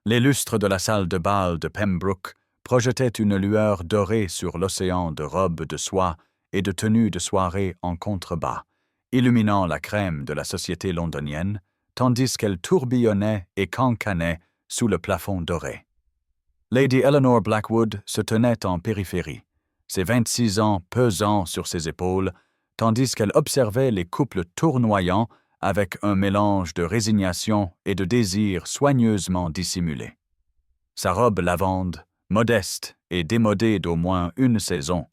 Les lustres de la salle de bal de Pembroke projetaient une lueur dorée sur l'océan de robes de soie et de tenues de soirée en contrebas, illuminant la crème de la société londonienne, tandis qu'elle tourbillonnait et cancanait sous le plafond doré. Lady Eleanor Blackwood se tenait en périphérie, ses 26 ans pesant sur ses épaules, tandis qu'elle observait les couples tournoyants avec un mélange de résignation et de désir soigneusement dissimulé. Sa robe lavande, modeste et démodée d'au moins une saison,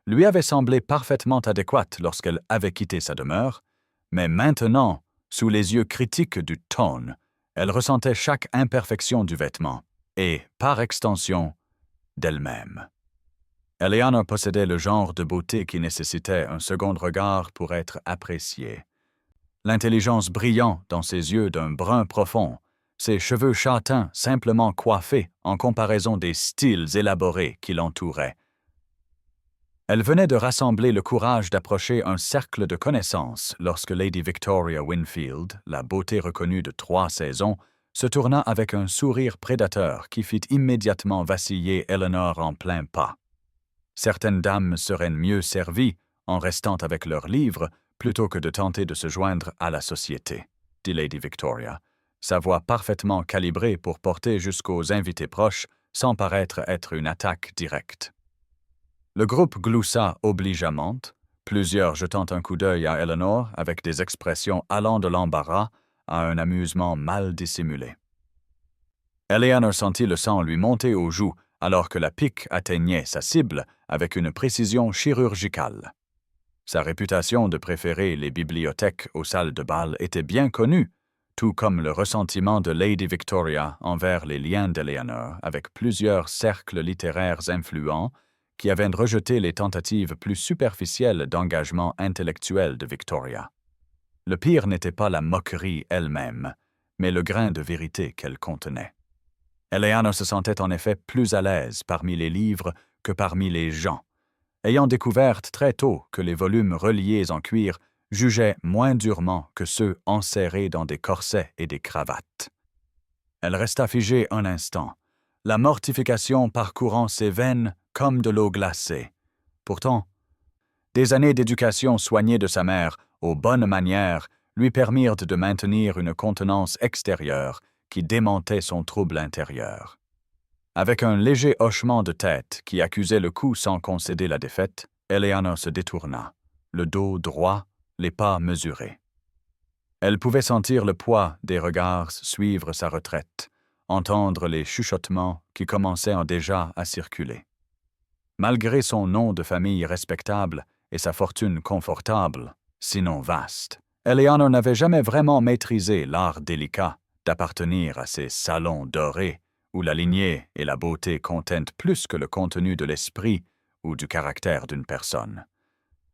lui avait semblé parfaitement adéquate lorsqu'elle avait quitté sa demeure, mais maintenant, sous les yeux critiques du Tone, elle ressentait chaque imperfection du vêtement et, par extension, d'elle-même. Eleanor possédait le genre de beauté qui nécessitait un second regard pour être appréciée. L'intelligence brillant dans ses yeux d'un brun profond, ses cheveux châtains simplement coiffés en comparaison des styles élaborés qui l'entouraient. Elle venait de rassembler le courage d'approcher un cercle de connaissances lorsque Lady Victoria Winfield, la beauté reconnue de 3 saisons, se tourna avec un sourire prédateur qui fit immédiatement vaciller Eleanor en plein pas. Certaines dames seraient mieux servies en restant avec leurs livres plutôt que de tenter de se joindre à la société, dit Lady Victoria, sa voix parfaitement calibrée pour porter jusqu'aux invités proches sans paraître être une attaque directe. Le groupe gloussa obligeamment, plusieurs jetant un coup d'œil à Eleanor avec des expressions allant de l'embarras à un amusement mal dissimulé. Eleanor sentit le sang lui monter aux joues alors que la pique atteignait sa cible avec une précision chirurgicale. Sa réputation de préférer les bibliothèques aux salles de bal était bien connue, tout comme le ressentiment de Lady Victoria envers les liens d'Eleanor avec plusieurs cercles littéraires influents qui avaient rejeté les tentatives plus superficielles d'engagement intellectuel de Victoria. Le pire n'était pas la moquerie elle-même, mais le grain de vérité qu'elle contenait. Eleanor se sentait en effet plus à l'aise parmi les livres que parmi les gens, ayant découvert très tôt que les volumes reliés en cuir jugeaient moins durement que ceux enserrés dans des corsets et des cravates. Elle resta figée un instant, la mortification parcourant ses veines comme de l'eau glacée. Pourtant, des années d'éducation soignée de sa mère aux bonnes manières lui permirent de maintenir une contenance extérieure qui démentait son trouble intérieur. Avec un léger hochement de tête qui accusait le coup sans concéder la défaite, Eleanor se détourna, le dos droit, les pas mesurés. Elle pouvait sentir le poids des regards suivre sa retraite, entendre les chuchotements qui commençaient déjà à circuler. Malgré son nom de famille respectable et sa fortune confortable, sinon vaste, Eleanor n'avait jamais vraiment maîtrisé l'art délicat d'appartenir à ces salons dorés où la lignée et la beauté contiennent plus que le contenu de l'esprit ou du caractère d'une personne.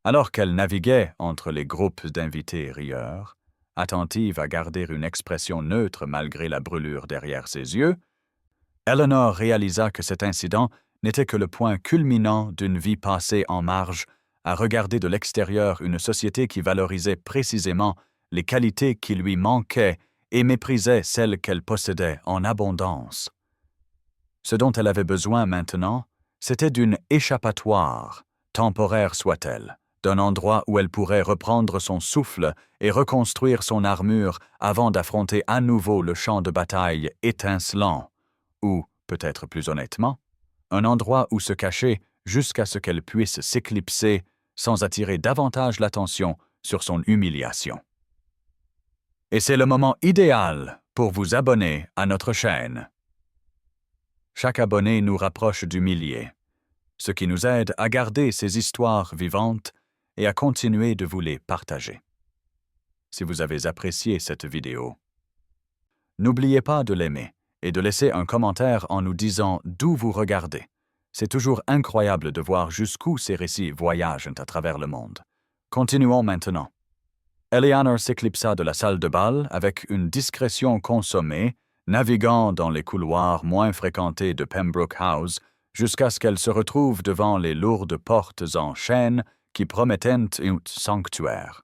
Alors qu'elle naviguait entre les groupes d'invités rieurs, attentive à garder une expression neutre malgré la brûlure derrière ses yeux, Eleanor réalisa que cet incident n'était que le point culminant d'une vie passée en marge à regarder de l'extérieur une société qui valorisait précisément les qualités qui lui manquaient et méprisait celles qu'elle possédait en abondance. Ce dont elle avait besoin maintenant, c'était d'une échappatoire, temporaire soit-elle, d'un endroit où elle pourrait reprendre son souffle et reconstruire son armure avant d'affronter à nouveau le champ de bataille étincelant, ou, peut-être plus honnêtement, un endroit où se cacher jusqu'à ce qu'elle puisse s'éclipser sans attirer davantage l'attention sur son humiliation. Et c'est le moment idéal pour vous abonner à notre chaîne. Chaque abonné nous rapproche du millier, ce qui nous aide à garder ces histoires vivantes et à continuer de vous les partager. Si vous avez apprécié cette vidéo, n'oubliez pas de l'aimer et de laisser un commentaire en nous disant d'où vous regardez. C'est toujours incroyable de voir jusqu'où ces récits voyagent à travers le monde. Continuons maintenant. Eleanor s'éclipsa de la salle de bal avec une discrétion consommée, naviguant dans les couloirs moins fréquentés de Pembroke House jusqu'à ce qu'elle se retrouve devant les lourdes portes en chêne qui promettaient un sanctuaire.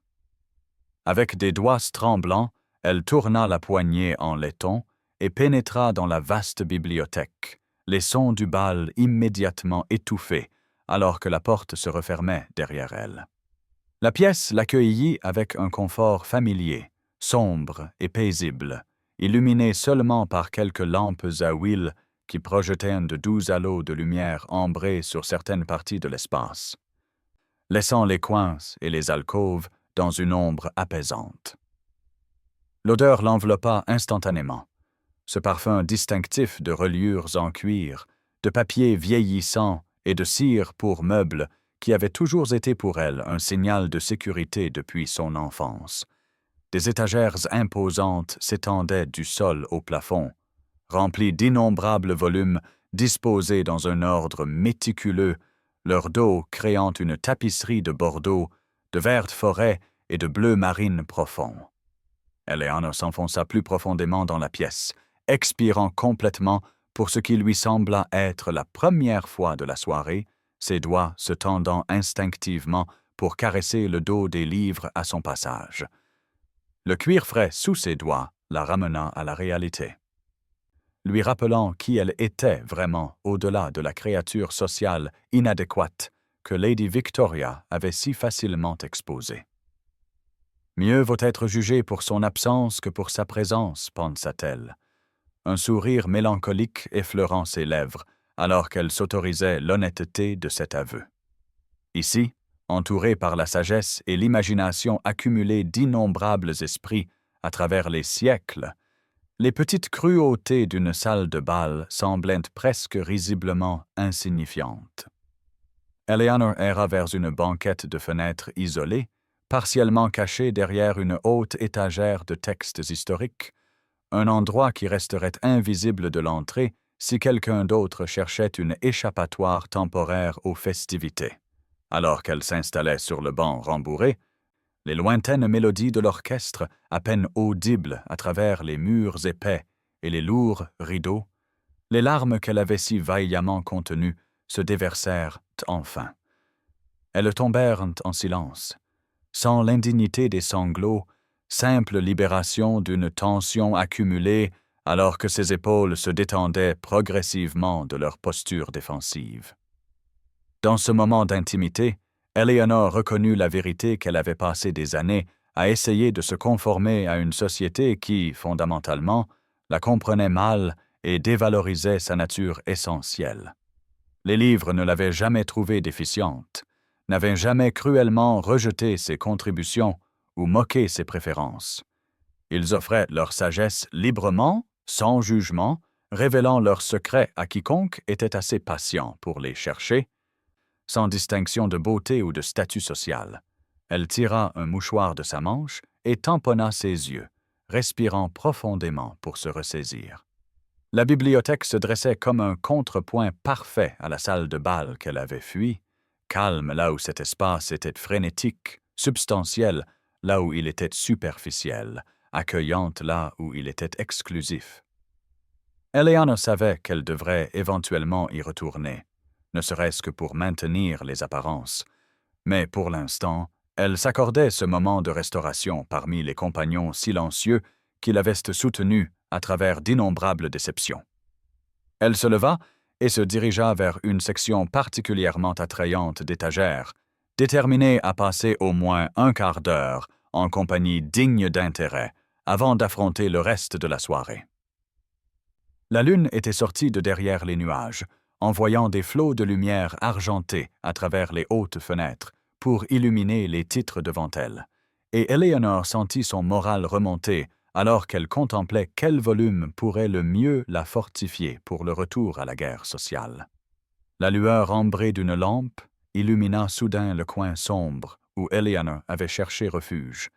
Avec des doigts tremblants, elle tourna la poignée en laiton et pénétra dans la vaste bibliothèque, les sons du bal immédiatement étouffés, alors que la porte se refermait derrière elle. La pièce l'accueillit avec un confort familier, sombre et paisible, illuminé seulement par quelques lampes à huile qui projetaient de doux halos de lumière ambrés sur certaines parties de l'espace, laissant les coins et les alcôves dans une ombre apaisante. L'odeur l'enveloppa instantanément. Ce parfum distinctif de reliures en cuir, de papier vieillissant et de cire pour meubles qui avait toujours été pour elle un signal de sécurité depuis son enfance. Des étagères imposantes s'étendaient du sol au plafond, remplies d'innombrables volumes disposés dans un ordre méticuleux, leur dos créant une tapisserie de bordeaux, de vertes forêts et de bleu marine profond. Eleanor s'enfonça plus profondément dans la pièce, expirant complètement pour ce qui lui sembla être la première fois de la soirée, ses doigts se tendant instinctivement pour caresser le dos des livres à son passage. Le cuir frais sous ses doigts la ramena à la réalité, lui rappelant qui elle était vraiment au-delà de la créature sociale inadéquate que Lady Victoria avait si facilement exposée. Mieux vaut être jugée pour son absence que pour sa présence, pensa-t-elle, un sourire mélancolique effleurant ses lèvres, alors qu'elle s'autorisait l'honnêteté de cet aveu. Ici, entourée par la sagesse et l'imagination accumulée d'innombrables esprits à travers les siècles, les petites cruautés d'une salle de bal semblaient presque risiblement insignifiantes. Eleanor erra vers une banquette de fenêtres isolée, partiellement cachée derrière une haute étagère de textes historiques, un endroit qui resterait invisible de l'entrée si quelqu'un d'autre cherchait une échappatoire temporaire aux festivités. Alors qu'elle s'installait sur le banc rembourré, les lointaines mélodies de l'orchestre, à peine audibles à travers les murs épais et les lourds rideaux, les larmes qu'elle avait si vaillamment contenues se déversèrent enfin. Elles tombèrent en silence, sans l'indignité des sanglots, simple libération d'une tension accumulée alors que ses épaules se détendaient progressivement de leur posture défensive. Dans ce moment d'intimité, Eleanor reconnut la vérité qu'elle avait passé des années à essayer de se conformer à une société qui, fondamentalement, la comprenait mal et dévalorisait sa nature essentielle. Les livres ne l'avaient jamais trouvée déficiente, n'avaient jamais cruellement rejeté ses contributions ou moqué ses préférences. Ils offraient leur sagesse librement, sans jugement, révélant leurs secrets à quiconque était assez patient pour les chercher, sans distinction de beauté ou de statut social. Elle tira un mouchoir de sa manche et tamponna ses yeux, respirant profondément pour se ressaisir. La bibliothèque se dressait comme un contrepoint parfait à la salle de bal qu'elle avait fuie, calme là où cet espace était frénétique, substantiel là où il était superficiel, accueillante là où il était exclusif. Eleanor savait qu'elle devrait éventuellement y retourner, ne serait-ce que pour maintenir les apparences, mais pour l'instant, elle s'accordait ce moment de restauration parmi les compagnons silencieux qui l'avaient soutenue à travers d'innombrables déceptions. Elle se leva et se dirigea vers une section particulièrement attrayante d'étagères, déterminée à passer au moins un quart d'heure en compagnie digne d'intérêt avant d'affronter le reste de la soirée. La lune était sortie de derrière les nuages, envoyant des flots de lumière argentée à travers les hautes fenêtres pour illuminer les titres devant elle, et Eleanor sentit son moral remonter alors qu'elle contemplait quel volume pourrait le mieux la fortifier pour le retour à la guerre sociale. La lueur ambrée d'une lampe illumina soudain le coin sombre où Eleanor avait cherché refuge,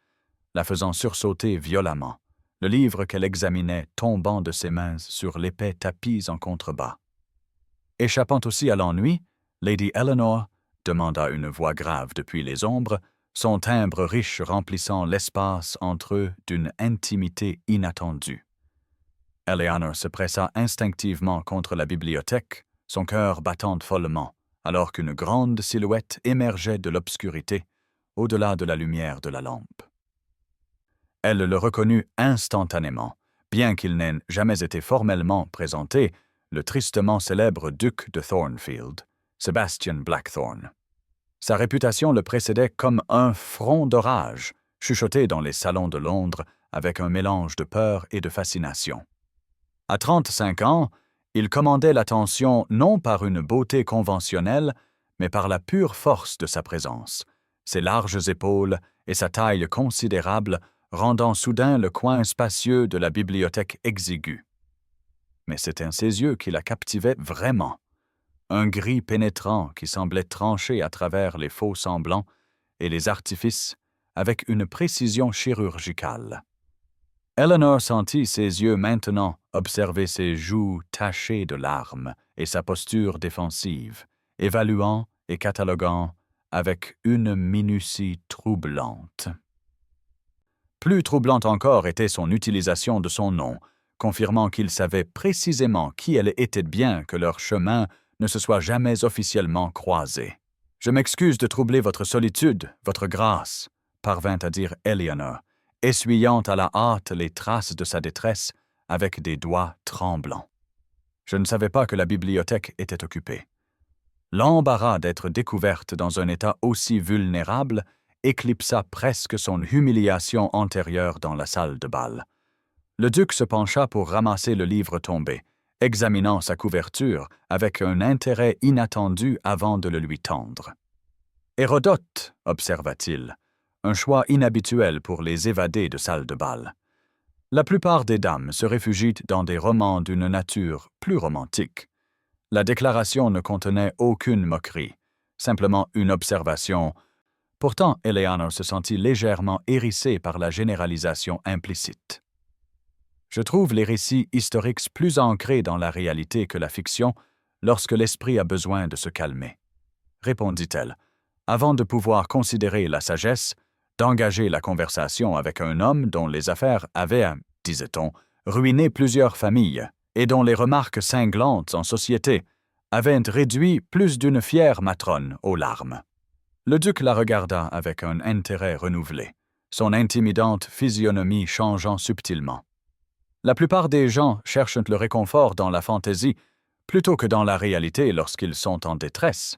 la faisant sursauter violemment, le livre qu'elle examinait tombant de ses mains sur l'épais tapis en contrebas. Échappant aussi à l'ennui, Lady Eleanor demanda une voix grave depuis les ombres, son timbre riche remplissant l'espace entre eux d'une intimité inattendue. Eleanor se pressa instinctivement contre la bibliothèque, son cœur battant follement, alors qu'une grande silhouette émergeait de l'obscurité, au-delà de la lumière de la lampe. Elle le reconnut instantanément, Bien qu'il n'ait jamais été formellement présenté, le tristement célèbre duc de Thornfield, Sebastian Blackthorne. Sa réputation le précédait comme un front d'orage, chuchoté dans les salons de Londres avec un mélange de peur et de fascination. À 35 ans, il commandait l'attention non par une beauté conventionnelle, mais par la pure force de sa présence, ses larges épaules et sa taille considérable rendant soudain le coin spacieux de la bibliothèque exiguë. Mais c'était ses yeux qui la captivaient vraiment. Un gris pénétrant qui semblait trancher à travers les faux semblants et les artifices avec une précision chirurgicale. Eleanor sentit ses yeux maintenant observer ses joues tachées de larmes et sa posture défensive, évaluant et cataloguant avec une minutie troublante. Plus troublante encore était son utilisation de son nom, confirmant qu'il savait précisément qui elle était bien que leur chemin ne se soit jamais officiellement croisé. « Je m'excuse de troubler votre solitude, votre grâce », parvint à dire Eleanor, essuyant à la hâte les traces de sa détresse avec des doigts tremblants. Je ne savais pas que la bibliothèque était occupée. L'embarras d'être découverte dans un état aussi vulnérable éclipsa presque son humiliation antérieure dans la salle de bal. Le duc se pencha pour ramasser le livre tombé, examinant sa couverture avec un intérêt inattendu avant de le lui tendre. « Hérodote », observa-t-il, un choix inhabituel pour les évadés de salle de bal. La plupart des dames se réfugient dans des romans d'une nature plus romantique. La déclaration ne contenait aucune moquerie, simplement une observation. Pourtant, Eleanor se sentit légèrement hérissée par la généralisation implicite. « Je trouve les récits historiques plus ancrés dans la réalité que la fiction lorsque l'esprit a besoin de se calmer, » répondit-elle, avant de pouvoir considérer la sagesse d'engager la conversation avec un homme dont les affaires avaient, disait-on, ruiné plusieurs familles et dont les remarques cinglantes en société avaient réduit plus d'une fière matrone aux larmes. Le duc la regarda avec un intérêt renouvelé, son intimidante physionomie changeant subtilement. La plupart des gens cherchent le réconfort dans la fantaisie plutôt que dans la réalité lorsqu'ils sont en détresse,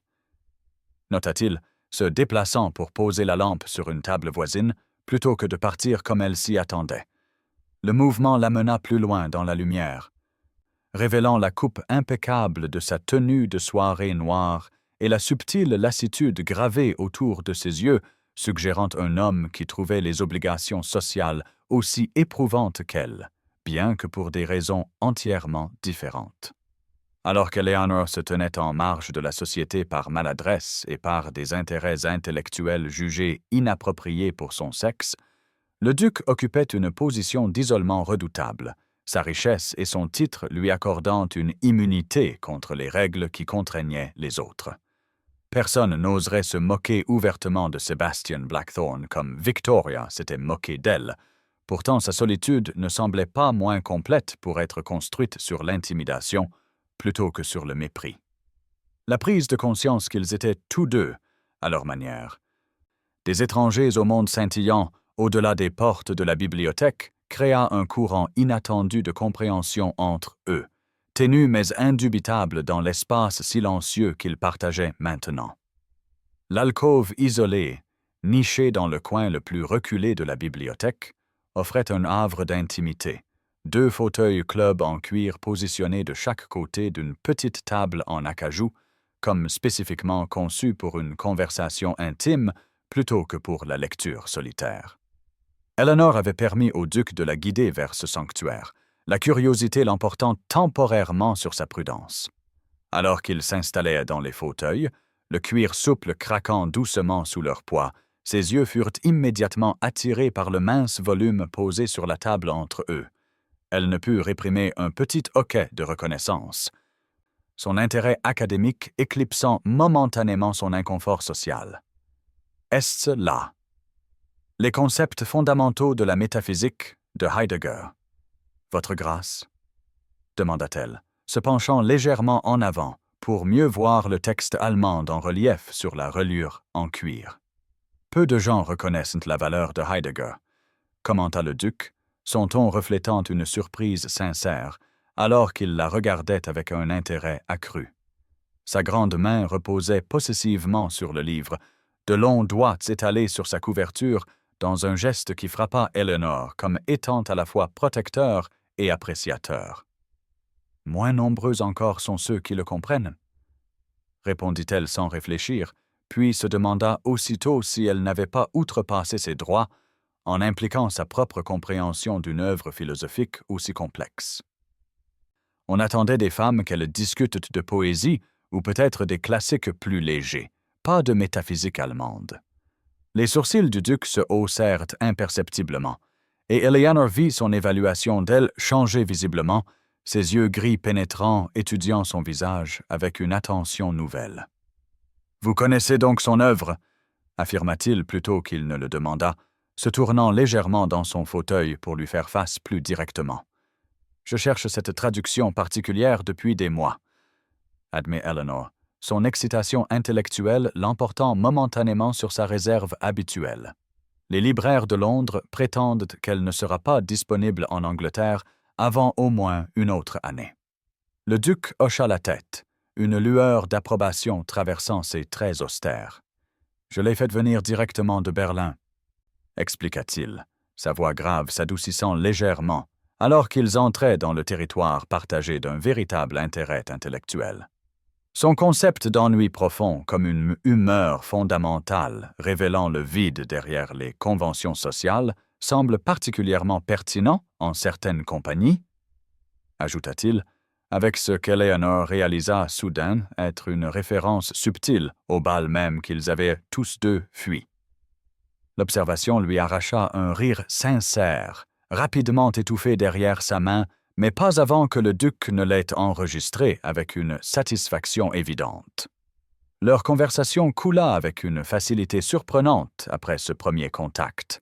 nota-t-il, se déplaçant pour poser la lampe sur une table voisine plutôt que de partir comme elle s'y attendait. Le mouvement l'amena plus loin dans la lumière, révélant la coupe impeccable de sa tenue de soirée noire et la subtile lassitude gravée autour de ses yeux, suggérant un homme qui trouvait les obligations sociales aussi éprouvantes qu'elle, bien que pour des raisons entièrement différentes. Alors qu'Eleanor se tenait en marge de la société par maladresse et par des intérêts intellectuels jugés inappropriés pour son sexe, le duc occupait une position d'isolement redoutable, sa richesse et son titre lui accordant une immunité contre les règles qui contraignaient les autres. Personne n'oserait se moquer ouvertement de Sebastian Blackthorne comme Victoria s'était moquée d'elle. Pourtant, sa solitude ne semblait pas moins complète pour être construite sur l'intimidation plutôt que sur le mépris. La prise de conscience qu'ils étaient tous deux, à leur manière, des étrangers au monde scintillant au-delà des portes de la bibliothèque, créa un courant inattendu de compréhension entre eux, ténu mais indubitable dans l'espace silencieux qu'ils partageaient maintenant. L'alcôve isolée, nichée dans le coin le plus reculé de la bibliothèque, offrait un havre d'intimité. 2 fauteuils club en cuir positionnés de chaque côté d'une petite table en acajou, comme spécifiquement conçue pour une conversation intime plutôt que pour la lecture solitaire. Eleanor avait permis au duc de la guider vers ce sanctuaire, la curiosité l'emportant temporairement sur sa prudence. Alors qu'ils s'installaient dans les fauteuils, le cuir souple craquant doucement sous leur poids, ses yeux furent immédiatement attirés par le mince volume posé sur la table entre eux. Elle ne put réprimer un petit hoquet de reconnaissance, son intérêt académique éclipsant momentanément son inconfort social. Est-ce là? Les concepts fondamentaux de la métaphysique de Heidegger. Votre grâce? Demanda-t-elle, se penchant légèrement en avant pour mieux voir le texte allemand en relief sur la reliure en cuir. Peu de gens reconnaissent la valeur de Heidegger, commenta le duc, son ton reflétant une surprise sincère, alors qu'il la regardait avec un intérêt accru. Sa grande main reposait possessivement sur le livre, de longs doigts étalés sur sa couverture, dans un geste qui frappa Eleanor comme étant à la fois protecteur et appréciateur. « Moins nombreux encore sont ceux qui le comprennent, » répondit-elle sans réfléchir, puis se demanda aussitôt si elle n'avait pas outrepassé ses droits en impliquant sa propre compréhension d'une œuvre philosophique aussi complexe. On attendait des femmes qu'elles discutent de poésie ou peut-être des classiques plus légers, pas de métaphysique allemande. Les sourcils du duc se haussèrent imperceptiblement, et Eleanor vit son évaluation d'elle changer visiblement, ses yeux gris pénétrants étudiant son visage avec une attention nouvelle. « Vous connaissez donc son œuvre » affirma-t-il plutôt qu'il ne le demanda, se tournant légèrement dans son fauteuil pour lui faire face plus directement. « Je cherche cette traduction particulière depuis des mois, » admet Eleanor, son excitation intellectuelle l'emportant momentanément sur sa réserve habituelle. Les libraires de Londres prétendent qu'elle ne sera pas disponible en Angleterre avant au moins une autre année. Le duc hocha la tête, une lueur d'approbation traversant ses traits austères. « Je l'ai fait venir directement de Berlin, » expliqua-t-il, sa voix grave s'adoucissant légèrement, alors qu'ils entraient dans le territoire partagé d'un véritable intérêt intellectuel. Son concept d'ennui profond comme une humeur fondamentale révélant le vide derrière les conventions sociales semble particulièrement pertinent en certaines compagnies, ajouta-t-il, avec ce qu'Eleanor réalisa soudain être une référence subtile au bal même qu'ils avaient tous deux fui. L'observation lui arracha un rire sincère, rapidement étouffé derrière sa main, mais pas avant que le duc ne l'ait enregistré avec une satisfaction évidente. Leur conversation coula avec une facilité surprenante après ce premier contact,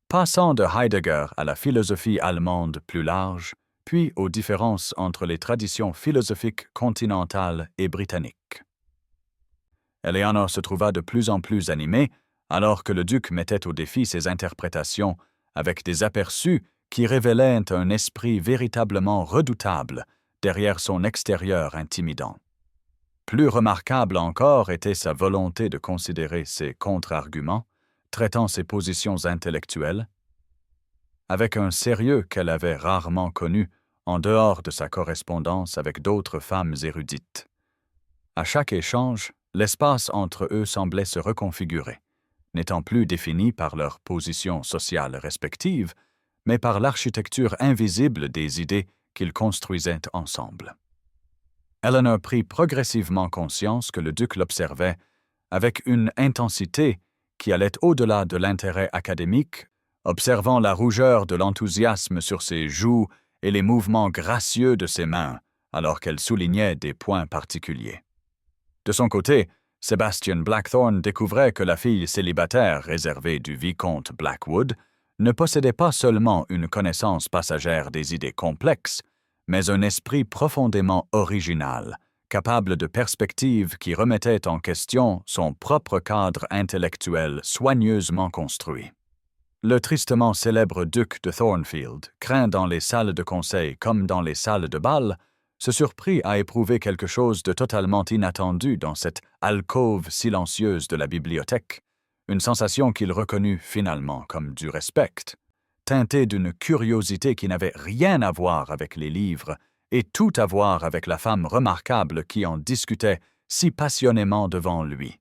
passant de Heidegger à la philosophie allemande plus large, puis aux différences entre les traditions philosophiques continentales et britanniques. Eleanor se trouva de plus en plus animée, alors que le duc mettait au défi ses interprétations avec des aperçus qui révélaient un esprit véritablement redoutable derrière son extérieur intimidant. Plus remarquable encore était sa volonté de considérer ses contre-arguments, traitant ses positions intellectuelles, avec un sérieux qu'elle avait rarement connu en dehors de sa correspondance avec d'autres femmes érudites. À chaque échange, l'espace entre eux semblait se reconfigurer, n'étant plus défini par leurs positions sociales respectives, mais par l'architecture invisible des idées qu'ils construisaient ensemble. Eleanor prit progressivement conscience que le duc l'observait avec une intensité qui allait au-delà de l'intérêt académique, observant la rougeur de l'enthousiasme sur ses joues et les mouvements gracieux de ses mains, alors qu'elle soulignait des points particuliers. De son côté, Sebastian Blackthorne découvrait que la fille célibataire réservée du vicomte Blackwood ne possédait pas seulement une connaissance passagère des idées complexes, mais un esprit profondément original, capable de perspectives qui remettaient en question son propre cadre intellectuel soigneusement construit. Le tristement célèbre duc de Thornfield, craint dans les salles de conseil comme dans les salles de bal, se surprit à éprouver quelque chose de totalement inattendu dans cette alcôve silencieuse de la bibliothèque, une sensation qu'il reconnut finalement comme du respect, teintée d'une curiosité qui n'avait rien à voir avec les livres et tout à voir avec la femme remarquable qui en discutait si passionnément devant lui.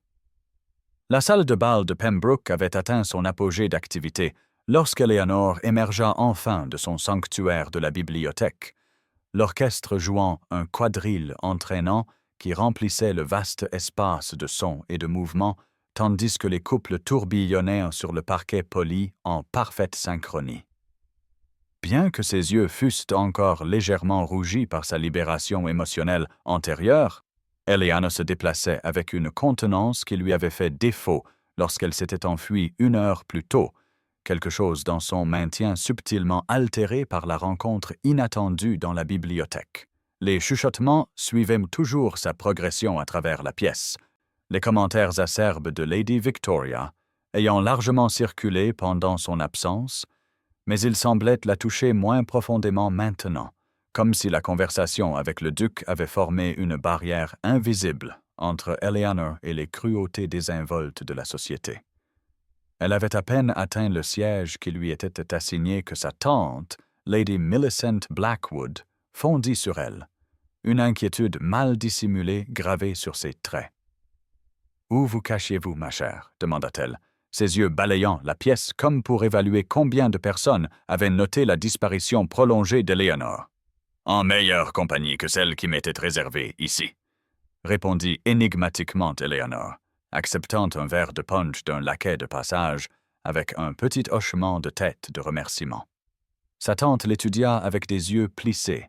La salle de bal de Pembroke avait atteint son apogée d'activité lorsqu'Eleanor émergea enfin de son sanctuaire de la bibliothèque, l'orchestre jouant un quadrille entraînant qui remplissait le vaste espace de sons et de mouvements, tandis que les couples tourbillonnèrent sur le parquet poli en parfaite synchronie. Bien que ses yeux fussent encore légèrement rougis par sa libération émotionnelle antérieure, Eleanor se déplaçait avec une contenance qui lui avait fait défaut lorsqu'elle s'était enfuie 1 heure plus tôt, quelque chose dans son maintien subtilement altéré par la rencontre inattendue dans la bibliothèque. Les chuchotements suivaient toujours sa progression à travers la pièce, les commentaires acerbes de Lady Victoria ayant largement circulé pendant son absence, mais il semblait la toucher moins profondément maintenant, comme si la conversation avec le duc avait formé une barrière invisible entre Eleanor et les cruautés désinvoltes de la société. Elle avait à peine atteint le siège qui lui était assigné que sa tante, Lady Millicent Blackwood, fondit sur elle, une inquiétude mal dissimulée gravée sur ses traits. « Où vous cachiez-vous, ma chère » demanda-t-elle, ses yeux balayant la pièce comme pour évaluer combien de personnes avaient noté la disparition prolongée d'Eleanor. « En meilleure compagnie que celle qui m'était réservée ici » répondit énigmatiquement Eleanor, acceptant un verre de punch d'un laquais de passage avec un petit hochement de tête de remerciement. Sa tante l'étudia avec des yeux plissés,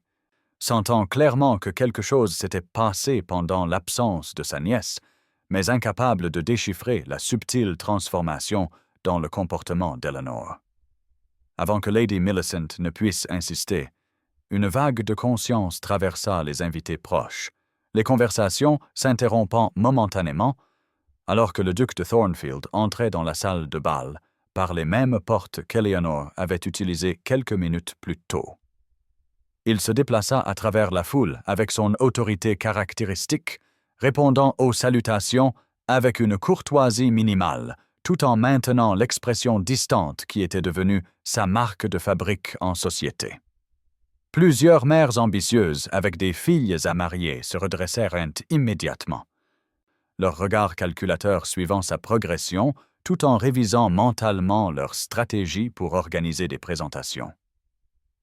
sentant clairement que quelque chose s'était passé pendant l'absence de sa nièce, mais incapable de déchiffrer la subtile transformation dans le comportement d'Eleanor. Avant que Lady Millicent ne puisse insister, une vague de conscience traversa les invités proches, les conversations s'interrompant momentanément, alors que le duc de Thornfield entrait dans la salle de bal par les mêmes portes qu'Eleanor avait utilisées quelques minutes plus tôt. Il se déplaça à travers la foule avec son autorité caractéristique, répondant aux salutations avec une courtoisie minimale, tout en maintenant l'expression distante qui était devenue sa marque de fabrique en société. Plusieurs mères ambitieuses avec des filles à marier se redressèrent immédiatement, leur regard calculateur suivant sa progression tout en révisant mentalement leur stratégie pour organiser des présentations.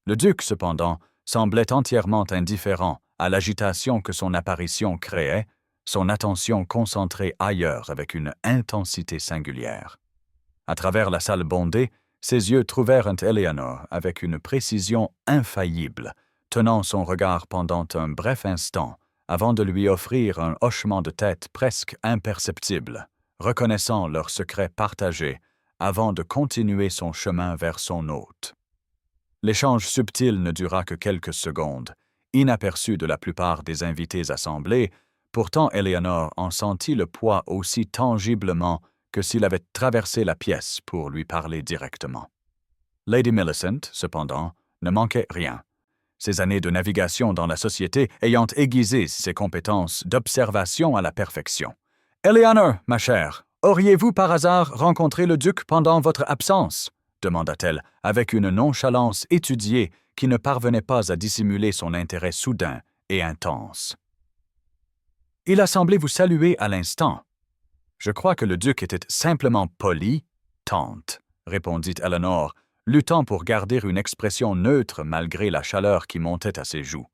Le duc, cependant, semblait entièrement indifférent à l'agitation que son apparition créait, son attention concentrée ailleurs avec une intensité singulière. À travers la salle bondée, ses yeux trouvèrent Eleanor avec une précision infaillible, tenant son regard pendant un bref instant avant de lui offrir un hochement de tête presque imperceptible, reconnaissant leur secret partagé avant de continuer son chemin vers son hôte. L'échange subtil ne dura que quelques secondes, inaperçu de la plupart des invités assemblés. Pourtant, Eleanor en sentit le poids aussi tangiblement que s'il avait traversé la pièce pour lui parler directement. Lady Millicent, cependant, ne manquait rien, ses années de navigation dans la société ayant aiguisé ses compétences d'observation à la perfection. « Eleanor, ma chère, auriez-vous par hasard rencontré le duc pendant votre absence ?» demanda-t-elle avec une nonchalance étudiée qui ne parvenait pas à dissimuler son intérêt soudain et intense. « Il a semblé vous saluer à l'instant. »« Je crois que le duc était simplement poli, tante, » répondit Eleanor, luttant pour garder une expression neutre malgré la chaleur qui montait à ses joues.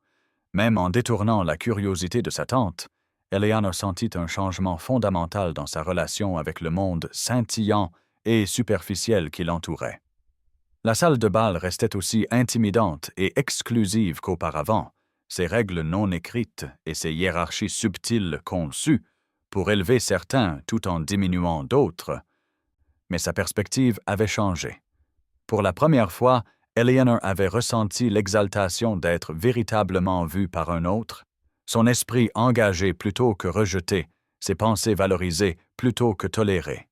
Même en détournant la curiosité de sa tante, Eleanor sentit un changement fondamental dans sa relation avec le monde scintillant et superficiel qui l'entourait. La salle de bal restait aussi intimidante et exclusive qu'auparavant, ses règles non écrites et ses hiérarchies subtiles conçues pour élever certains tout en diminuant d'autres. Mais sa perspective avait changé. Pour la première fois, Eleanor avait ressenti l'exaltation d'être véritablement vue par un autre, son esprit engagé plutôt que rejeté, ses pensées valorisées plutôt que tolérées.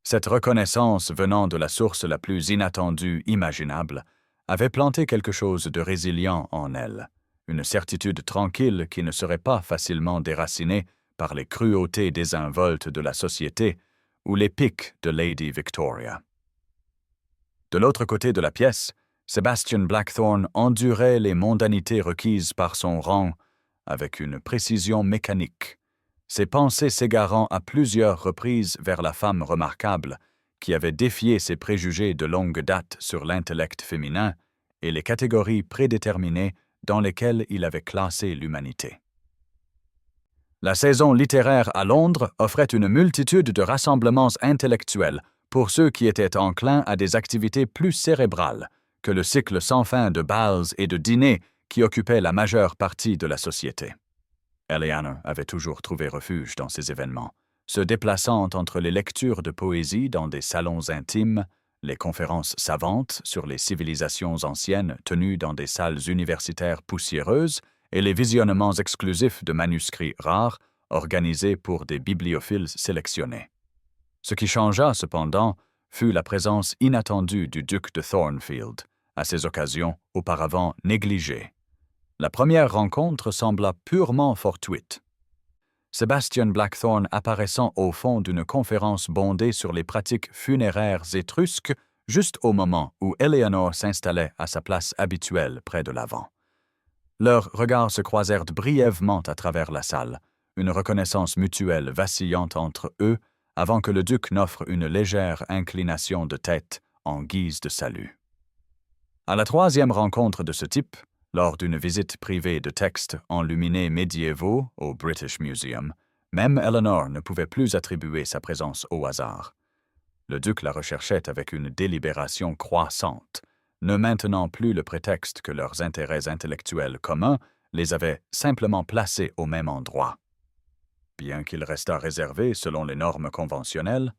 Cette reconnaissance venant de la source la plus inattendue imaginable avait planté quelque chose de résilient en elle, une certitude tranquille qui ne serait pas facilement déracinée par les cruautés désinvoltes de la société ou les piques de Lady Victoria. De l'autre côté de la pièce, Sebastian Blackthorne endurait les mondanités requises par son rang avec une précision mécanique, ses pensées s'égarant à plusieurs reprises vers la femme remarquable qui avait défié ses préjugés de longue date sur l'intellect féminin et les catégories prédéterminées dans lesquelles il avait classé l'humanité. La saison littéraire à Londres offrait une multitude de rassemblements intellectuels pour ceux qui étaient enclins à des activités plus cérébrales que le cycle sans fin de bals et de dîners qui occupait la majeure partie de la société. Eleanor avait toujours trouvé refuge dans ces événements, se déplaçant entre les lectures de poésie dans des salons intimes, les conférences savantes sur les civilisations anciennes tenues dans des salles universitaires poussiéreuses et les visionnements exclusifs de manuscrits rares organisés pour des bibliophiles sélectionnés. Ce qui changea, cependant, fut la présence inattendue du duc de Thornfield, à ces occasions auparavant négligées. La première rencontre sembla purement fortuite. Sebastian Blackthorne apparaissant au fond d'une conférence bondée sur les pratiques funéraires étrusques juste au moment où Eleanor s'installait à sa place habituelle près de l'avant. Leurs regards se croisèrent brièvement à travers la salle, une reconnaissance mutuelle vacillant entre eux avant que le duc n'offre une légère inclination de tête en guise de salut. À la troisième rencontre de ce type, lors d'une visite privée de textes enluminés médiévaux au British Museum, même Eleanor ne pouvait plus attribuer sa présence au hasard. Le duc la recherchait avec une délibération croissante, ne maintenant plus le prétexte que leurs intérêts intellectuels communs les avaient simplement placés au même endroit. Bien qu'il restât réservé selon les normes conventionnelles,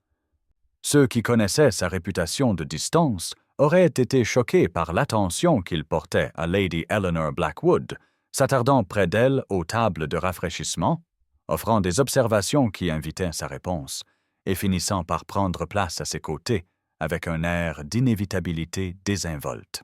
ceux qui connaissaient sa réputation de distance auraient été choqués par l'attention qu'il portait à Lady Eleanor Blackwood, s'attardant près d'elle aux tables de rafraîchissement, offrant des observations qui invitaient sa réponse, et finissant par prendre place à ses côtés avec un air d'inévitabilité désinvolte.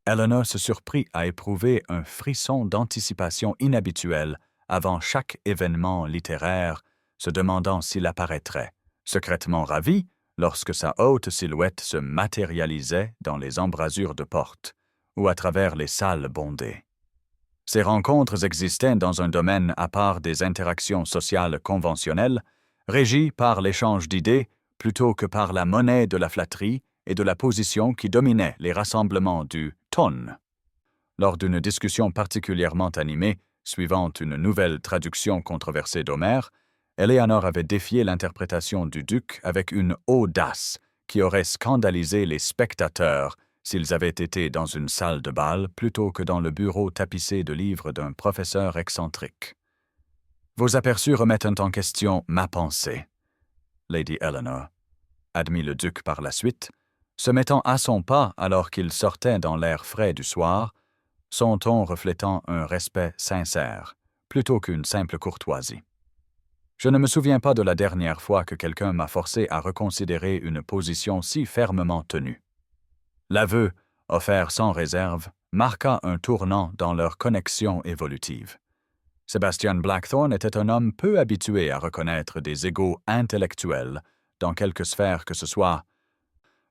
Eleanor se surprit à éprouver un frisson d'anticipation inhabituel avant chaque événement littéraire, se demandant s'il apparaîtrait, secrètement ravie, lorsque sa haute silhouette se matérialisait dans les embrasures de portes ou à travers les salles bondées. Ces rencontres existaient dans un domaine à part des interactions sociales conventionnelles, régies par l'échange d'idées plutôt que par la monnaie de la flatterie et de la position qui dominait les rassemblements du ton. Lors d'une discussion particulièrement animée, suivant une nouvelle traduction controversée d'Homère, Eleanor avait défié l'interprétation du duc avec une audace qui aurait scandalisé les spectateurs s'ils avaient été dans une salle de bal plutôt que dans le bureau tapissé de livres d'un professeur excentrique. « Vos aperçus remettent en question ma pensée, Lady Eleanor, » admit le duc par la suite, se mettant à son pas alors qu'il sortait dans l'air frais du soir, son ton reflétant un respect sincère, plutôt qu'une simple courtoisie. Je ne me souviens pas de la dernière fois que quelqu'un m'a forcé à reconsidérer une position si fermement tenue. L'aveu, offert sans réserve, marqua un tournant dans leur connexion évolutive. Sebastian Blackthorne était un homme peu habitué à reconnaître des égaux intellectuels dans quelque sphère que ce soit.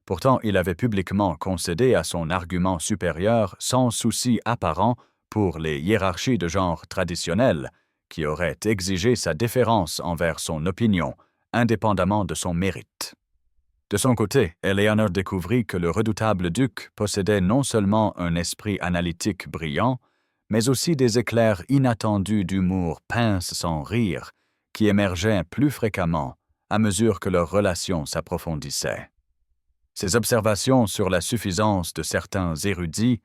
Pourtant, il avait publiquement concédé à son argument supérieur sans souci apparent pour les hiérarchies de genre traditionnelles qui auraient exigé sa déférence envers son opinion, indépendamment de son mérite. De son côté, Eleanor découvrit que le redoutable duc possédait non seulement un esprit analytique brillant, mais aussi des éclairs inattendus d'humour pince sans rire, qui émergeaient plus fréquemment à mesure que leur relation s'approfondissait. Ses observations sur la suffisance de certains érudits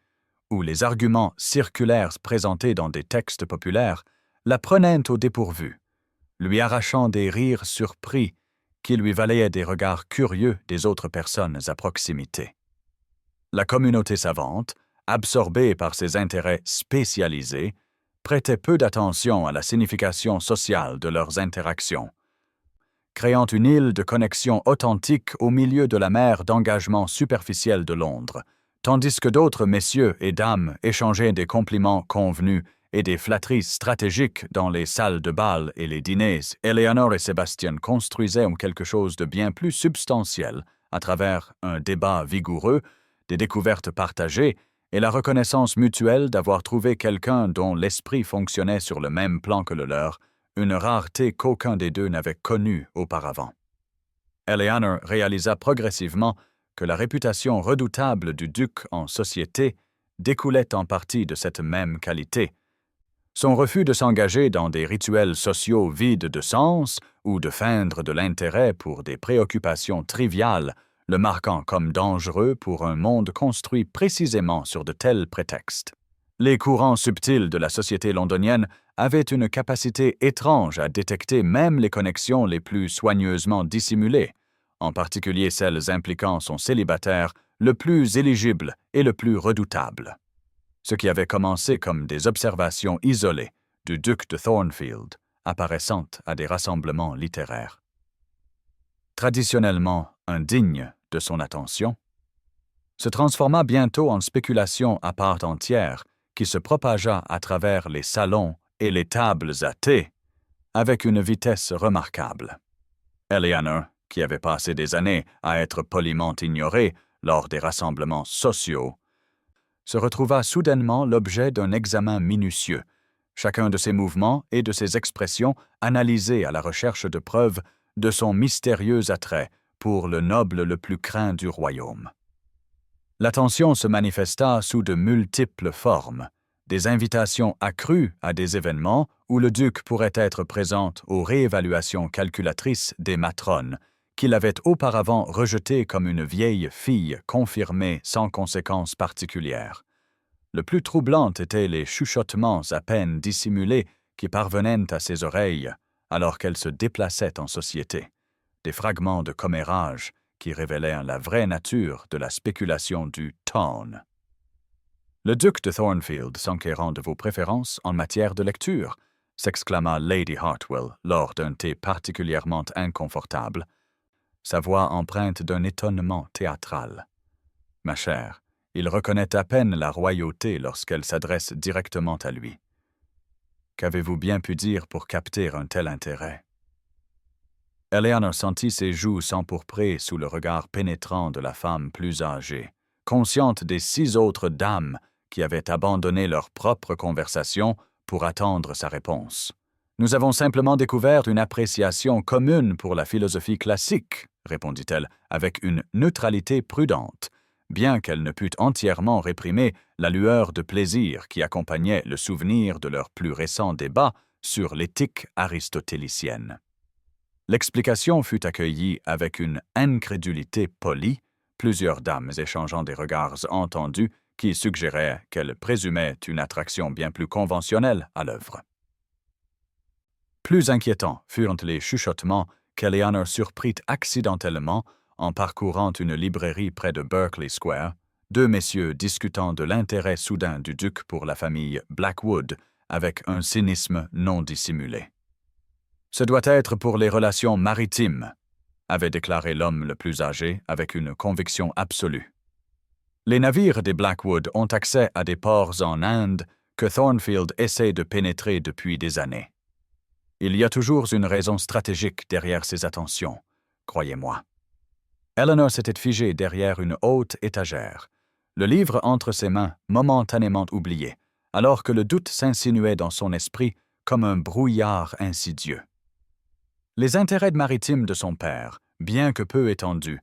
ou les arguments circulaires présentés dans des textes populaires la prenaient au dépourvu, lui arrachant des rires surpris qui lui valaient des regards curieux des autres personnes à proximité. La communauté savante, absorbée par ses intérêts spécialisés, prêtait peu d'attention à la signification sociale de leurs interactions, créant une île de connexion authentique au milieu de la mer d'engagement superficiel de Londres, tandis que d'autres messieurs et dames échangeaient des compliments convenus et des flatteries stratégiques dans les salles de bal et les dîners. Eleanor et Sébastien construisaient quelque chose de bien plus substantiel à travers un débat vigoureux, des découvertes partagées et la reconnaissance mutuelle d'avoir trouvé quelqu'un dont l'esprit fonctionnait sur le même plan que le leur, une rareté qu'aucun des deux n'avait connue auparavant. Eleanor réalisa progressivement que la réputation redoutable du duc en société découlait en partie de cette même qualité. Son refus de s'engager dans des rituels sociaux vides de sens ou de feindre de l'intérêt pour des préoccupations triviales, le marquant comme dangereux pour un monde construit précisément sur de tels prétextes. Les courants subtils de la société londonienne avaient une capacité étrange à détecter même les connexions les plus soigneusement dissimulées, en particulier celles impliquant son célibataire le plus éligible et le plus redoutable. Ce qui avait commencé comme des observations isolées du duc de Thornfield, apparaissant à des rassemblements littéraires. Traditionnellement indigne de son attention, se transforma bientôt en spéculation à part entière qui se propagea à travers les salons et les tables à thé avec une vitesse remarquable. Eleanor, qui avait passé des années à être poliment ignorée lors des rassemblements sociaux, se retrouva soudainement l'objet d'un examen minutieux, chacun de ses mouvements et de ses expressions analysés à la recherche de preuves de son mystérieux attrait pour le noble le plus craint du royaume. L'attention se manifesta sous de multiples formes, des invitations accrues à des événements où le duc pourrait être présent aux réévaluations calculatrices des matrones, qu'il avait auparavant rejetées comme une vieille fille confirmée sans conséquence particulière. Le plus troublant étaient les chuchotements à peine dissimulés qui parvenaient à ses oreilles alors qu'elle se déplaçait en société, des fragments de commérage qui révélaient la vraie nature de la spéculation du ton. Le duc de Thornfield s'enquérant de vos préférences en matière de lecture, s'exclama Lady Hartwell lors d'un thé particulièrement inconfortable, sa voix empreinte d'un étonnement théâtral. Ma chère, il reconnaît à peine la royauté lorsqu'elle s'adresse directement à lui. Qu'avez-vous bien pu dire pour capter un tel intérêt? Eleanor sentit ses joues s'empourprer sous le regard pénétrant de la femme plus âgée, consciente des 6 autres dames qui avaient abandonné leur propre conversation pour attendre sa réponse. « Nous avons simplement découvert une appréciation commune pour la philosophie classique, » répondit-elle avec une neutralité prudente, bien qu'elle ne pût entièrement réprimer la lueur de plaisir qui accompagnait le souvenir de leur plus récent débat sur l'éthique aristotélicienne. L'explication fut accueillie avec une incrédulité polie, plusieurs dames échangeant des regards entendus qui suggéraient qu'elle présumait une attraction bien plus conventionnelle à l'œuvre. Plus inquiétants furent les chuchotements qu'Eleanor surprit accidentellement en parcourant une librairie près de Berkeley Square, 2 messieurs discutant de l'intérêt soudain du duc pour la famille Blackwood avec un cynisme non dissimulé. « Ce doit être pour les relations maritimes », avait déclaré l'homme le plus âgé avec une conviction absolue. Les navires des Blackwood ont accès à des ports en Inde que Thornfield essaie de pénétrer depuis des années. Il y a toujours une raison stratégique derrière ces attentions, croyez-moi. Eleanor s'était figée derrière une haute étagère, le livre entre ses mains momentanément oublié, alors que le doute s'insinuait dans son esprit comme un brouillard insidieux. Les intérêts maritimes de son père, bien que peu étendus,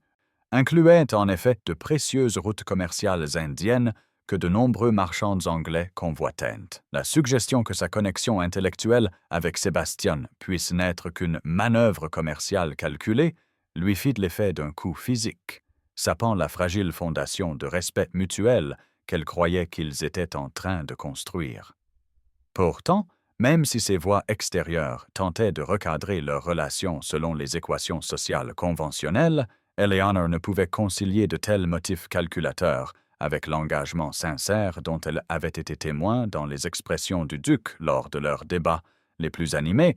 incluaient en effet de précieuses routes commerciales indiennes que de nombreux marchands anglais convoitaient. La suggestion que sa connexion intellectuelle avec Sébastien puisse n'être qu'une manœuvre commerciale calculée lui fit l'effet d'un coup physique, sapant la fragile fondation de respect mutuel qu'elle croyait qu'ils étaient en train de construire. Pourtant, même si ces voies extérieures tentaient de recadrer leurs relations selon les équations sociales conventionnelles, Eleanor ne pouvait concilier de tels motifs calculateurs avec l'engagement sincère dont elle avait été témoin dans les expressions du duc lors de leurs débats les plus animés,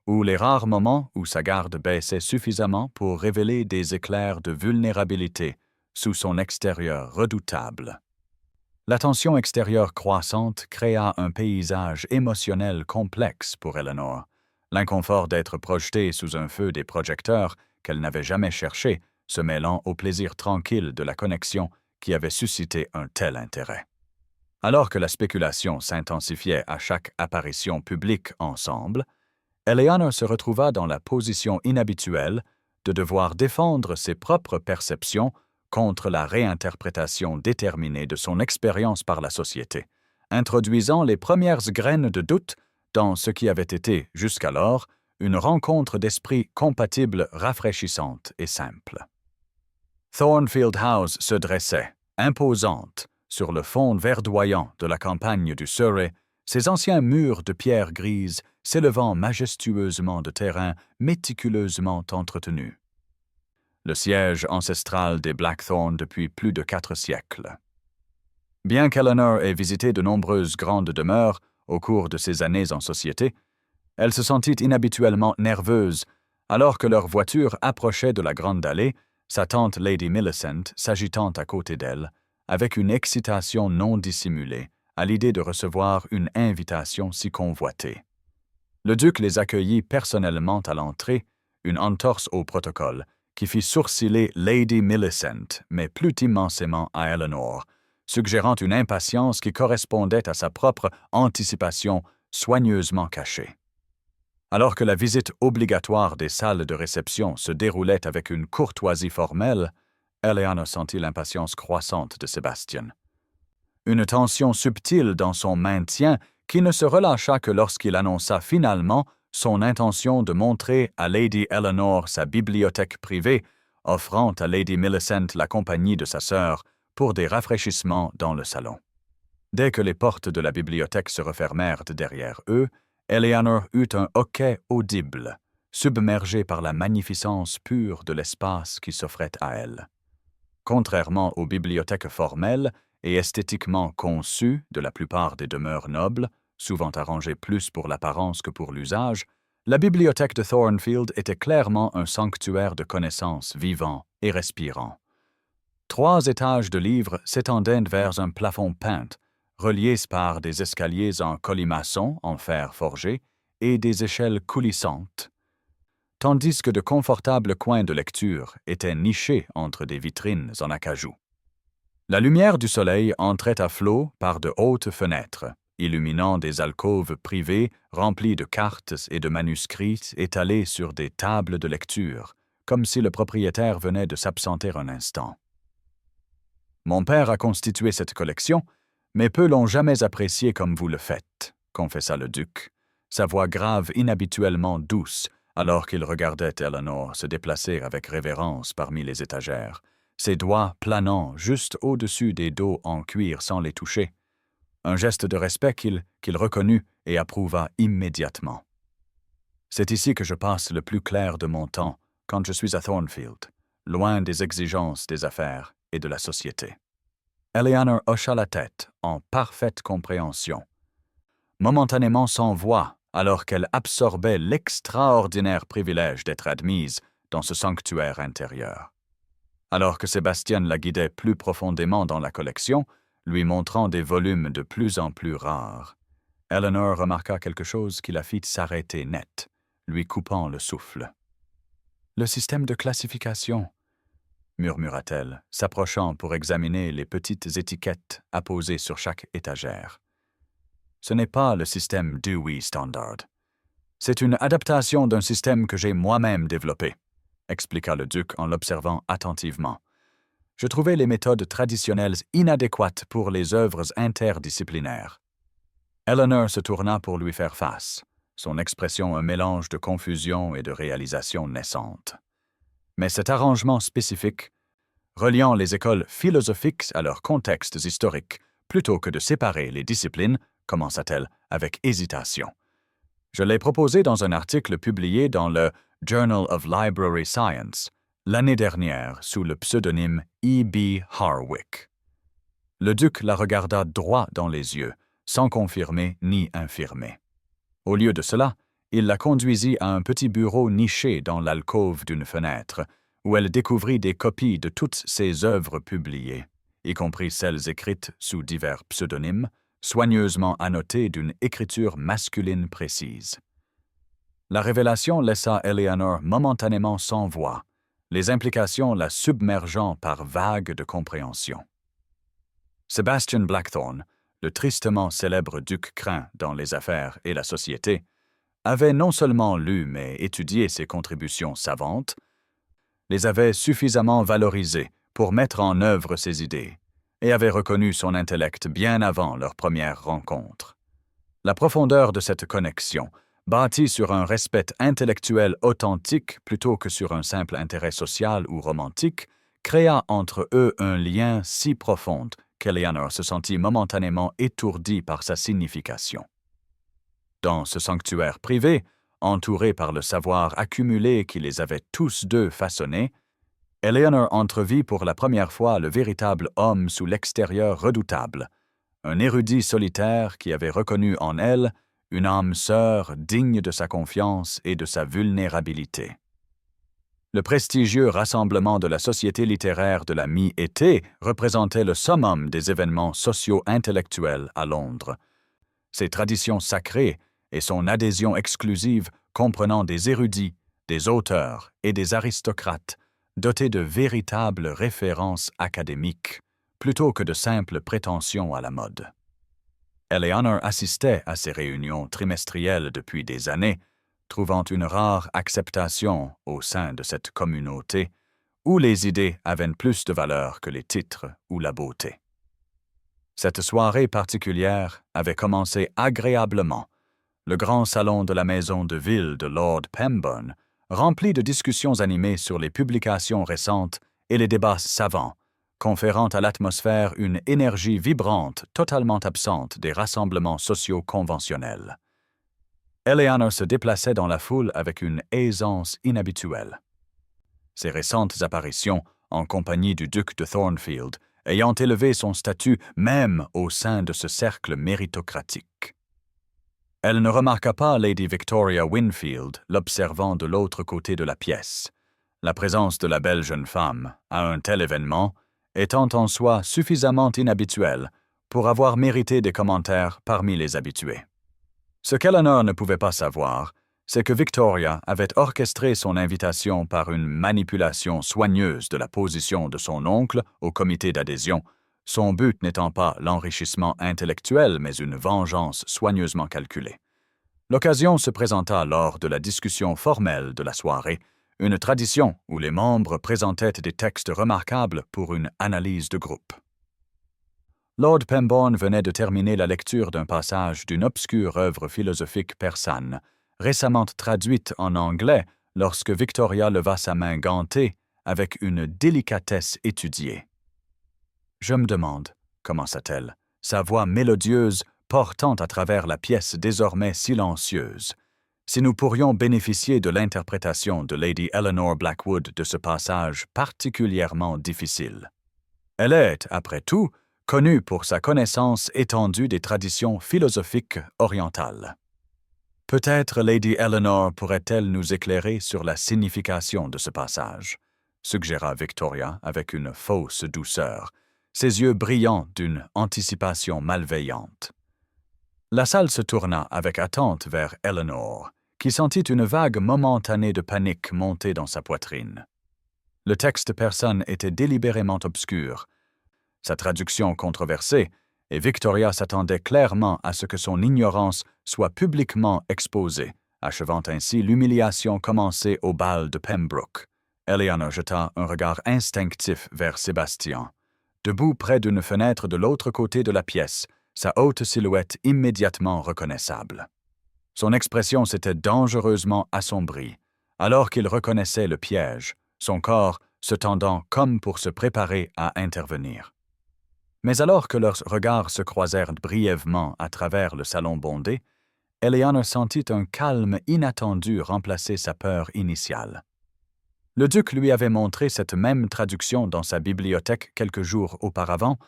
ou les rares moments où sa garde baissait suffisamment pour révéler des éclairs de vulnérabilité sous son extérieur redoutable. La tension extérieure croissante créa un paysage émotionnel complexe pour Eleanor, l'inconfort d'être projetée sous un feu des projecteurs qu'elle n'avait jamais cherché, se mêlant au plaisir tranquille de la connexion qui avait suscité un tel intérêt. Alors que la spéculation s'intensifiait à chaque apparition publique ensemble, Eleanor se retrouva dans la position inhabituelle de devoir défendre ses propres perceptions contre la réinterprétation déterminée de son expérience par la société, introduisant les premières graines de doute dans ce qui avait été, jusqu'alors, une rencontre d'esprits compatibles rafraîchissante et simple. Thornfield House se dressait, imposante, sur le fond verdoyant de la campagne du Surrey, ses anciens murs de pierre grise s'élevant majestueusement de terrains méticuleusement entretenus. Le siège ancestral des Blackthorn depuis plus de 4 siècles. Bien qu'Eleanor ait visité de nombreuses grandes demeures au cours de ses années en société, elle se sentit inhabituellement nerveuse alors que leur voiture approchait de la grande allée, sa tante Lady Millicent s'agitant à côté d'elle, avec une excitation non dissimulée, à l'idée de recevoir une invitation si convoitée. Le duc les accueillit personnellement à l'entrée, une entorse au protocole, qui fit sourciller Lady Millicent, mais plus immensément à Eleanor, suggérant une impatience qui correspondait à sa propre anticipation soigneusement cachée. Alors que la visite obligatoire des salles de réception se déroulait avec une courtoisie formelle, Eleanor sentit l'impatience croissante de Sebastian. Une tension subtile dans son maintien qui ne se relâcha que lorsqu'il annonça finalement son intention de montrer à Lady Eleanor sa bibliothèque privée, offrant à Lady Millicent la compagnie de sa sœur pour des rafraîchissements dans le salon. Dès que les portes de la bibliothèque se refermèrent derrière eux, Eleanor eut un hoquet audible, submergé par la magnificence pure de l'espace qui s'offrait à elle. Contrairement aux bibliothèques formelles et esthétiquement conçues de la plupart des demeures nobles, souvent arrangées plus pour l'apparence que pour l'usage, la bibliothèque de Thornfield était clairement un sanctuaire de connaissances vivant et respirant. 3 étages de livres s'étendaient vers un plafond peint, reliés par des escaliers en colimaçon en fer forgé et des échelles coulissantes, tandis que de confortables coins de lecture étaient nichés entre des vitrines en acajou. La lumière du soleil entrait à flots par de hautes fenêtres, illuminant des alcôves privées remplies de cartes et de manuscrits étalés sur des tables de lecture, comme si le propriétaire venait de s'absenter un instant. Mon père a constitué cette collection, mais peu l'ont jamais apprécié comme vous le faites, confessa le duc, sa voix grave inhabituellement douce, alors qu'il regardait Eleanor se déplacer avec révérence parmi les étagères, ses doigts planant juste au-dessus des dos en cuir sans les toucher. Un geste de respect qu'il reconnut et approuva immédiatement. C'est ici que je passe le plus clair de mon temps, quand je suis à Thornfield, loin des exigences des affaires et de la société. Eleanor hocha la tête en parfaite compréhension, momentanément sans voix, alors qu'elle absorbait l'extraordinaire privilège d'être admise dans ce sanctuaire intérieur. Alors que Sébastien la guidait plus profondément dans la collection, lui montrant des volumes de plus en plus rares, Eleanor remarqua quelque chose qui la fit s'arrêter net, lui coupant le souffle. « Le système de classification » murmura-t-elle, s'approchant pour examiner les petites étiquettes apposées sur chaque étagère. Ce n'est pas le système Dewey Standard. C'est une adaptation d'un système que j'ai moi-même développé, expliqua le duc en l'observant attentivement. Je trouvais les méthodes traditionnelles inadéquates pour les œuvres interdisciplinaires. Eleanor se tourna pour lui faire face, son expression un mélange de confusion et de réalisation naissante. Mais cet arrangement spécifique, reliant les écoles philosophiques à leurs contextes historiques, plutôt que de séparer les disciplines, commença-t-elle avec hésitation. Je l'ai proposé dans un article publié dans le Journal of Library Science l'année dernière sous le pseudonyme E.B. Harwick. Le duc la regarda droit dans les yeux, sans confirmer ni infirmer. Au lieu de cela, il la conduisit à un petit bureau niché dans l'alcôve d'une fenêtre, où elle découvrit des copies de toutes ses œuvres publiées, y compris celles écrites sous divers pseudonymes, soigneusement annotées d'une écriture masculine précise. La révélation laissa Eleanor momentanément sans voix, les implications la submergeant par vagues de compréhension. Sebastian Blackthorne, le tristement célèbre duc craint dans les affaires et la société, avait non seulement lu mais étudié ses contributions savantes, les avait suffisamment valorisées pour mettre en œuvre ses idées, et avait reconnu son intellect bien avant leur première rencontre. La profondeur de cette connexion, bâtie sur un respect intellectuel authentique plutôt que sur un simple intérêt social ou romantique, créa entre eux un lien si profond qu'Eleanor se sentit momentanément étourdie par sa signification. Dans ce sanctuaire privé, entouré par le savoir accumulé qui les avait tous deux façonnés, Eleanor entrevit pour la première fois le véritable homme sous l'extérieur redoutable, un érudit solitaire qui avait reconnu en elle une âme sœur digne de sa confiance et de sa vulnérabilité. Le prestigieux rassemblement de la Société littéraire de la mi-été représentait le summum des événements socio-intellectuels à Londres. Ses traditions sacrées et son adhésion exclusive comprenant des érudits, des auteurs et des aristocrates, dotés de véritables références académiques, plutôt que de simples prétentions à la mode. Eleanor assistait à ces réunions trimestrielles depuis des années, trouvant une rare acceptation au sein de cette communauté où les idées avaient plus de valeur que les titres ou la beauté. Cette soirée particulière avait commencé agréablement. Le grand salon de la maison de ville de Lord Pembourne, rempli de discussions animées sur les publications récentes et les débats savants, conférant à l'atmosphère une énergie vibrante totalement absente des rassemblements sociaux conventionnels. Eleanor se déplaçait dans la foule avec une aisance inhabituelle. Ses récentes apparitions, en compagnie du duc de Thornfield, ayant élevé son statut même au sein de ce cercle méritocratique. Elle ne remarqua pas Lady Victoria Winfield l'observant de l'autre côté de la pièce, la présence de la belle jeune femme, à un tel événement, étant en soi suffisamment inhabituelle pour avoir mérité des commentaires parmi les habitués. Ce qu'Eleanor ne pouvait pas savoir, c'est que Victoria avait orchestré son invitation par une manipulation soigneuse de la position de son oncle au comité d'adhésion, son but n'étant pas l'enrichissement intellectuel mais une vengeance soigneusement calculée. L'occasion se présenta lors de la discussion formelle de la soirée, une tradition où les membres présentaient des textes remarquables pour une analyse de groupe. Lord Pembourne venait de terminer la lecture d'un passage d'une obscure œuvre philosophique persane, récemment traduite en anglais lorsque Victoria leva sa main gantée avec une délicatesse étudiée. « Je me demande, » commença-t-elle, sa voix mélodieuse portant à travers la pièce désormais silencieuse, si nous pourrions bénéficier de l'interprétation de Lady Eleanor Blackwood de ce passage particulièrement difficile. Elle est, après tout, connue pour sa connaissance étendue des traditions philosophiques orientales. Peut-être Lady Eleanor pourrait-elle nous éclairer sur la signification de ce passage, suggéra Victoria avec une fausse douceur, ses yeux brillants d'une anticipation malveillante. La salle se tourna avec attente vers Eleanor, qui sentit une vague momentanée de panique monter dans sa poitrine. Le texte persane était délibérément obscur, sa traduction controversée, et Victoria s'attendait clairement à ce que son ignorance soit publiquement exposée, achevant ainsi l'humiliation commencée au bal de Pembroke. Eleanor jeta un regard instinctif vers Sébastien, debout près d'une fenêtre de l'autre côté de la pièce, sa haute silhouette immédiatement reconnaissable. Son expression s'était dangereusement assombrie, alors qu'il reconnaissait le piège, son corps se tendant comme pour se préparer à intervenir. Mais alors que leurs regards se croisèrent brièvement à travers le salon bondé, Eleanor sentit un calme inattendu remplacer sa peur initiale. Le duc lui avait montré cette même traduction dans sa bibliothèque quelques jours auparavant,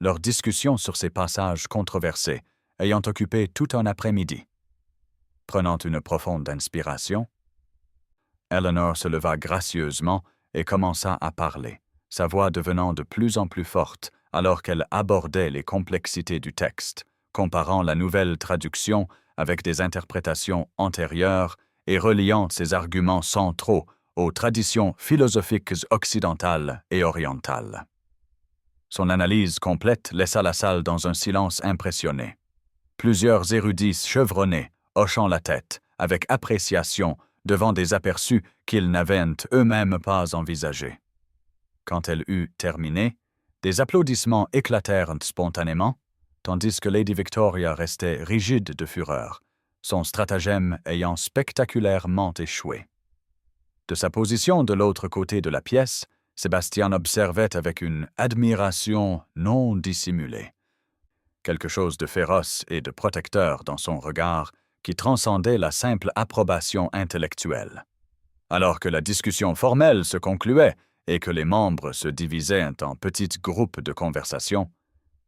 leur discussion sur ces passages controversés ayant occupé tout un après-midi. Prenant une profonde inspiration, Eleanor se leva gracieusement et commença à parler, sa voix devenant de plus en plus forte alors qu'elle abordait les complexités du texte, comparant la nouvelle traduction avec des interprétations antérieures et reliant ses arguments centraux aux traditions philosophiques occidentales et orientales. Son analyse complète laissa la salle dans un silence impressionné. Plusieurs érudits chevronnés, hochant la tête, avec appréciation, devant des aperçus qu'ils n'avaient eux-mêmes pas envisagés. Quand elle eut terminé, des applaudissements éclatèrent spontanément, tandis que Lady Victoria restait rigide de fureur, son stratagème ayant spectaculairement échoué. De sa position de l'autre côté de la pièce, Sébastien observait avec une admiration non dissimulée. Quelque chose de féroce et de protecteur dans son regard qui transcendait la simple approbation intellectuelle. Alors que la discussion formelle se concluait et que les membres se divisaient en petits groupes de conversation,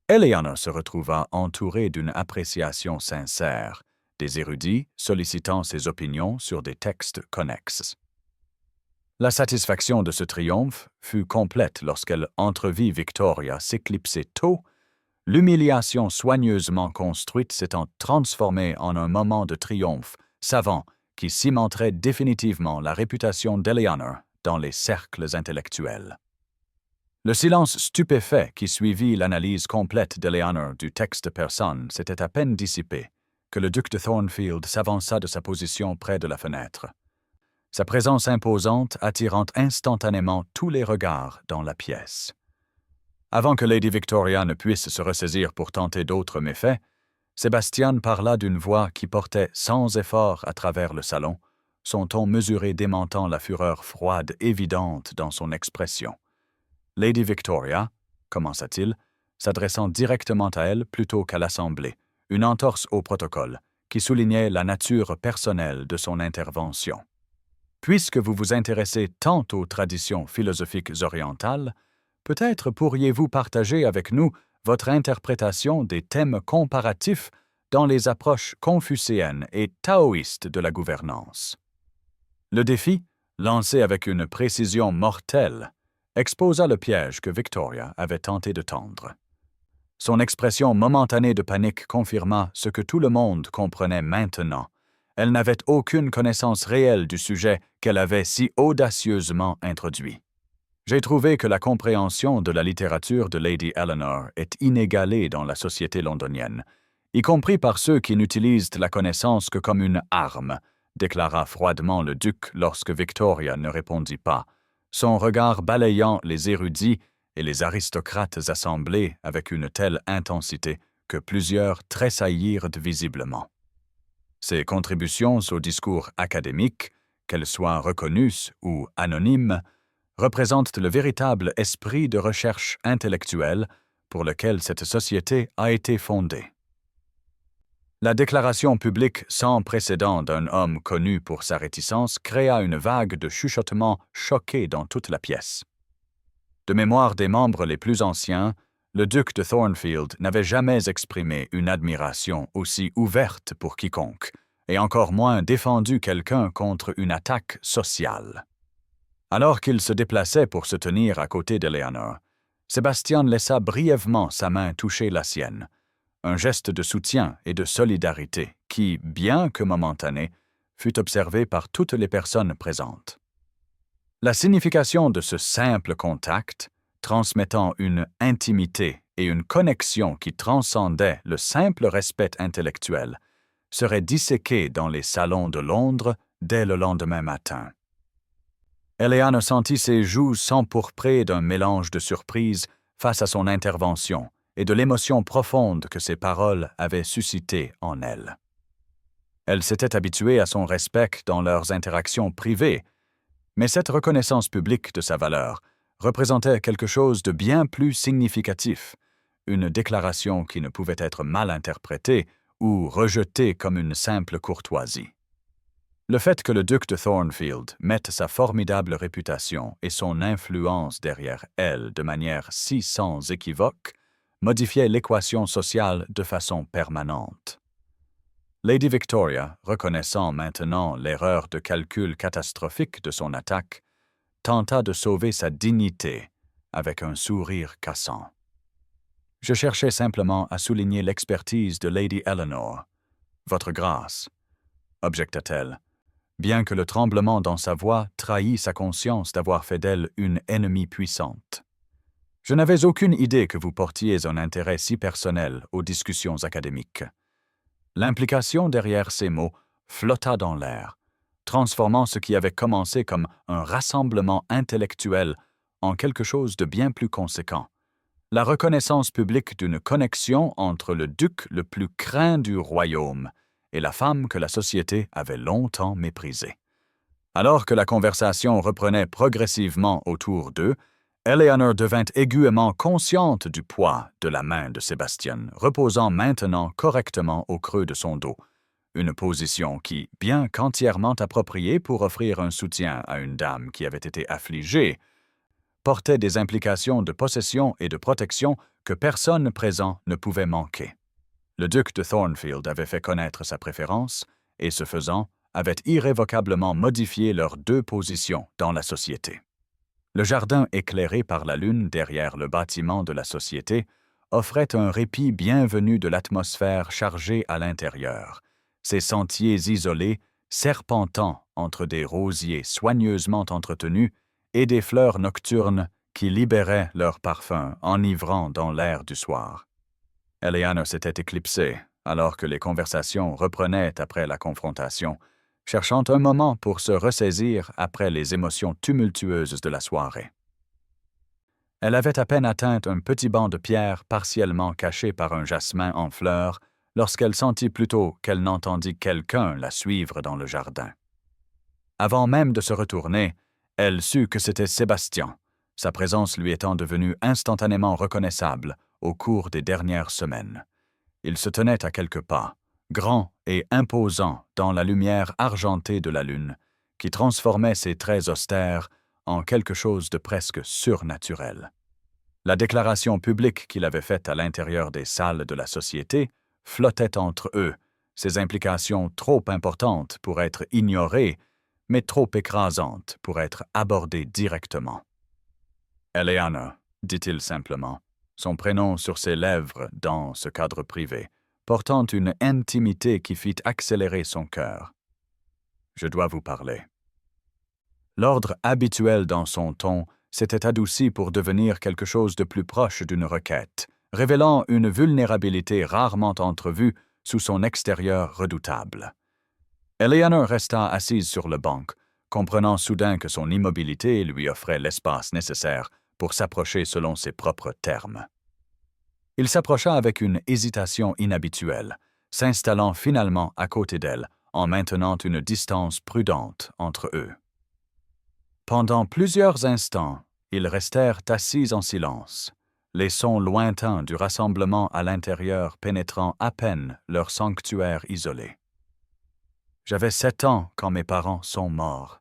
Eleanor se retrouva entourée d'une appréciation sincère, des érudits sollicitant ses opinions sur des textes connexes. La satisfaction de ce triomphe fut complète lorsqu'elle entrevit Victoria s'éclipser tôt, l'humiliation soigneusement construite s'étant transformée en un moment de triomphe savant qui cimenterait définitivement la réputation d'Eleanor dans les cercles intellectuels. Le silence stupéfait qui suivit l'analyse complète d'Eleanor du texte persane s'était à peine dissipé que le duc de Thornfield s'avança de sa position près de la fenêtre, sa présence imposante attirant instantanément tous les regards dans la pièce. Avant que Lady Victoria ne puisse se ressaisir pour tenter d'autres méfaits, Sébastien parla d'une voix qui portait sans effort à travers le salon, son ton mesuré démentant la fureur froide évidente dans son expression. Lady Victoria, commença-t-il, s'adressant directement à elle plutôt qu'à l'Assemblée, une entorse au protocole qui soulignait la nature personnelle de son intervention. Puisque vous vous intéressez tant aux traditions philosophiques orientales, peut-être pourriez-vous partager avec nous votre interprétation des thèmes comparatifs dans les approches confucéennes et taoïstes de la gouvernance. Le défi, lancé avec une précision mortelle, exposa le piège que Victoria avait tenté de tendre. Son expression momentanée de panique confirma ce que tout le monde comprenait maintenant. Elle n'avait aucune connaissance réelle du sujet qu'elle avait si audacieusement introduit. J'ai trouvé que la compréhension de la littérature de Lady Eleanor est inégalée dans la société londonienne, y compris par ceux qui n'utilisent la connaissance que comme une arme, déclara froidement le duc lorsque Victoria ne répondit pas, son regard balayant les érudits et les aristocrates assemblés avec une telle intensité que plusieurs tressaillirent visiblement. Ses contributions au discours académique, qu'elles soient reconnues ou anonymes, représentent le véritable esprit de recherche intellectuelle pour lequel cette société a été fondée. La déclaration publique sans précédent d'un homme connu pour sa réticence créa une vague de chuchotements choqués dans toute la pièce. De mémoire des membres les plus anciens, le duc de Thornfield n'avait jamais exprimé une admiration aussi ouverte pour quiconque, et encore moins défendu quelqu'un contre une attaque sociale. Alors qu'il se déplaçait pour se tenir à côté d'Eleanor, Sébastien laissa brièvement sa main toucher la sienne, un geste de soutien et de solidarité qui, bien que momentané, fut observé par toutes les personnes présentes. La signification de ce simple contact, transmettant une intimité et une connexion qui transcendaient le simple respect intellectuel, serait disséquée dans les salons de Londres dès le lendemain matin. Eleanor sentit ses joues s'empourprer d'un mélange de surprise face à son intervention et de l'émotion profonde que ses paroles avaient suscité en elle. Elle s'était habituée à son respect dans leurs interactions privées, mais cette reconnaissance publique de sa valeur représentait quelque chose de bien plus significatif, une déclaration qui ne pouvait être mal interprétée ou rejetée comme une simple courtoisie. Le fait que le duc de Thornfield mette sa formidable réputation et son influence derrière elle de manière si sans équivoque modifiait l'équation sociale de façon permanente. Lady Victoria, reconnaissant maintenant l'erreur de calcul catastrophique de son attaque, tenta de sauver sa dignité avec un sourire cassant. « Je cherchais simplement à souligner l'expertise de Lady Eleanor. Votre grâce, objecta-t-elle, bien que le tremblement dans sa voix trahît sa conscience d'avoir fait d'elle une ennemie puissante. Je n'avais aucune idée que vous portiez un intérêt si personnel aux discussions académiques. » L'implication derrière ces mots flotta dans l'air, transformant ce qui avait commencé comme un rassemblement intellectuel en quelque chose de bien plus conséquent. La reconnaissance publique d'une connexion entre le duc le plus craint du royaume et la femme que la société avait longtemps méprisée. Alors que la conversation reprenait progressivement autour d'eux, Eleanor devint aiguëment consciente du poids de la main de Sébastien, reposant maintenant correctement au creux de son dos, une position qui, bien qu'entièrement appropriée pour offrir un soutien à une dame qui avait été affligée, portait des implications de possession et de protection que personne présent ne pouvait manquer. Le duc de Thornfield avait fait connaître sa préférence, et ce faisant, avait irrévocablement modifié leurs deux positions dans la société. Le jardin éclairé par la lune derrière le bâtiment de la société offrait un répit bienvenu de l'atmosphère chargée à l'intérieur, ses sentiers isolés serpentant entre des rosiers soigneusement entretenus et des fleurs nocturnes qui libéraient leur parfum enivrant dans l'air du soir. Eleanor s'était éclipsée alors que les conversations reprenaient après la confrontation, cherchant un moment pour se ressaisir après les émotions tumultueuses de la soirée. Elle avait à peine atteint un petit banc de pierre partiellement caché par un jasmin en fleurs lorsqu'elle sentit plutôt qu'elle n'entendit quelqu'un la suivre dans le jardin. Avant même de se retourner, elle sut que c'était Sébastien, sa présence lui étant devenue instantanément reconnaissable au cours des dernières semaines. Il se tenait à quelques pas, grand et imposant dans la lumière argentée de la lune, qui transformait ses traits austères en quelque chose de presque surnaturel. La déclaration publique qu'il avait faite à l'intérieur des salles de la société flottait entre eux, ses implications trop importantes pour être ignorées, mais trop écrasantes pour être abordées directement. « Eleanor », dit-il simplement, son prénom sur ses lèvres dans ce cadre privé, portant une intimité qui fit accélérer son cœur. « Je dois vous parler. » L'ordre habituel dans son ton s'était adouci pour devenir quelque chose de plus proche d'une requête, révélant une vulnérabilité rarement entrevue sous son extérieur redoutable. Eleanor resta assise sur le banc, comprenant soudain que son immobilité lui offrait l'espace nécessaire pour s'approcher selon ses propres termes. Il s'approcha avec une hésitation inhabituelle, s'installant finalement à côté d'elle en maintenant une distance prudente entre eux. Pendant plusieurs instants, ils restèrent assis en silence, les sons lointains du rassemblement à l'intérieur pénétrant à peine leur sanctuaire isolé. « J'avais 7 ans quand mes parents sont morts, »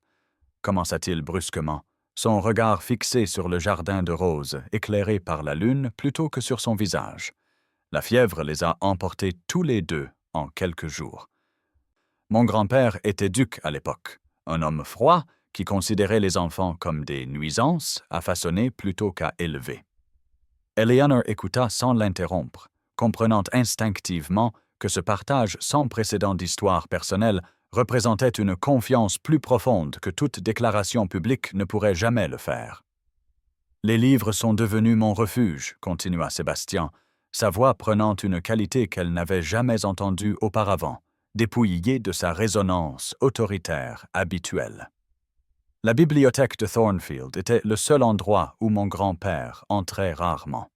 commença-t-il brusquement, son regard fixé sur le jardin de roses, éclairé par la lune plutôt que sur son visage. La fièvre les a emportés tous les deux en quelques jours. Mon grand-père était duc à l'époque, un homme froid qui considérait les enfants comme des nuisances à façonner plutôt qu'à élever. Eleanor écouta sans l'interrompre, comprenant instinctivement que ce partage sans précédent d'histoire personnelle représentait une confiance plus profonde que toute déclaration publique ne pourrait jamais le faire. « Les livres sont devenus mon refuge, » continua Sébastien, sa voix prenant une qualité qu'elle n'avait jamais entendue auparavant, dépouillée de sa résonance autoritaire habituelle. La bibliothèque de Thornfield était le seul endroit où mon grand-père entrait rarement.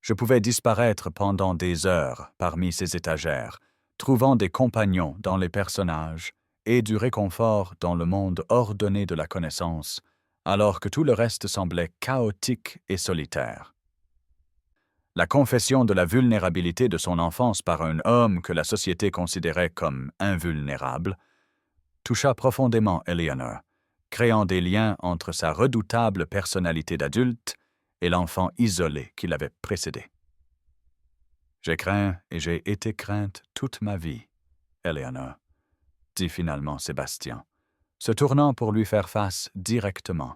Je pouvais disparaître pendant des heures parmi ses étagères, trouvant des compagnons dans les personnages et du réconfort dans le monde ordonné de la connaissance, alors que tout le reste semblait chaotique et solitaire. La confession de la vulnérabilité de son enfance par un homme que la société considérait comme invulnérable toucha profondément Eleanor, créant des liens entre sa redoutable personnalité d'adulte et l'enfant isolé qui l'avait précédé. « J'ai craint et j'ai été crainte toute ma vie, Eleanor, » dit finalement Sébastien, se tournant pour lui faire face directement,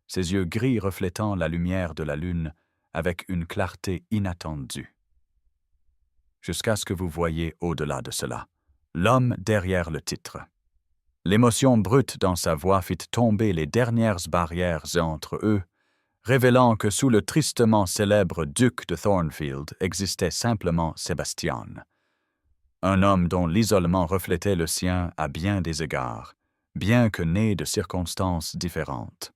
ses yeux gris reflétant la lumière de la lune avec une clarté inattendue. « Jusqu'à ce que vous voyiez au-delà de cela, l'homme derrière le titre. » L'émotion brute dans sa voix fit tomber les dernières barrières entre eux, révélant que sous le tristement célèbre duc de Thornfield existait simplement Sébastien, un homme dont l'isolement reflétait le sien à bien des égards, bien que né de circonstances différentes.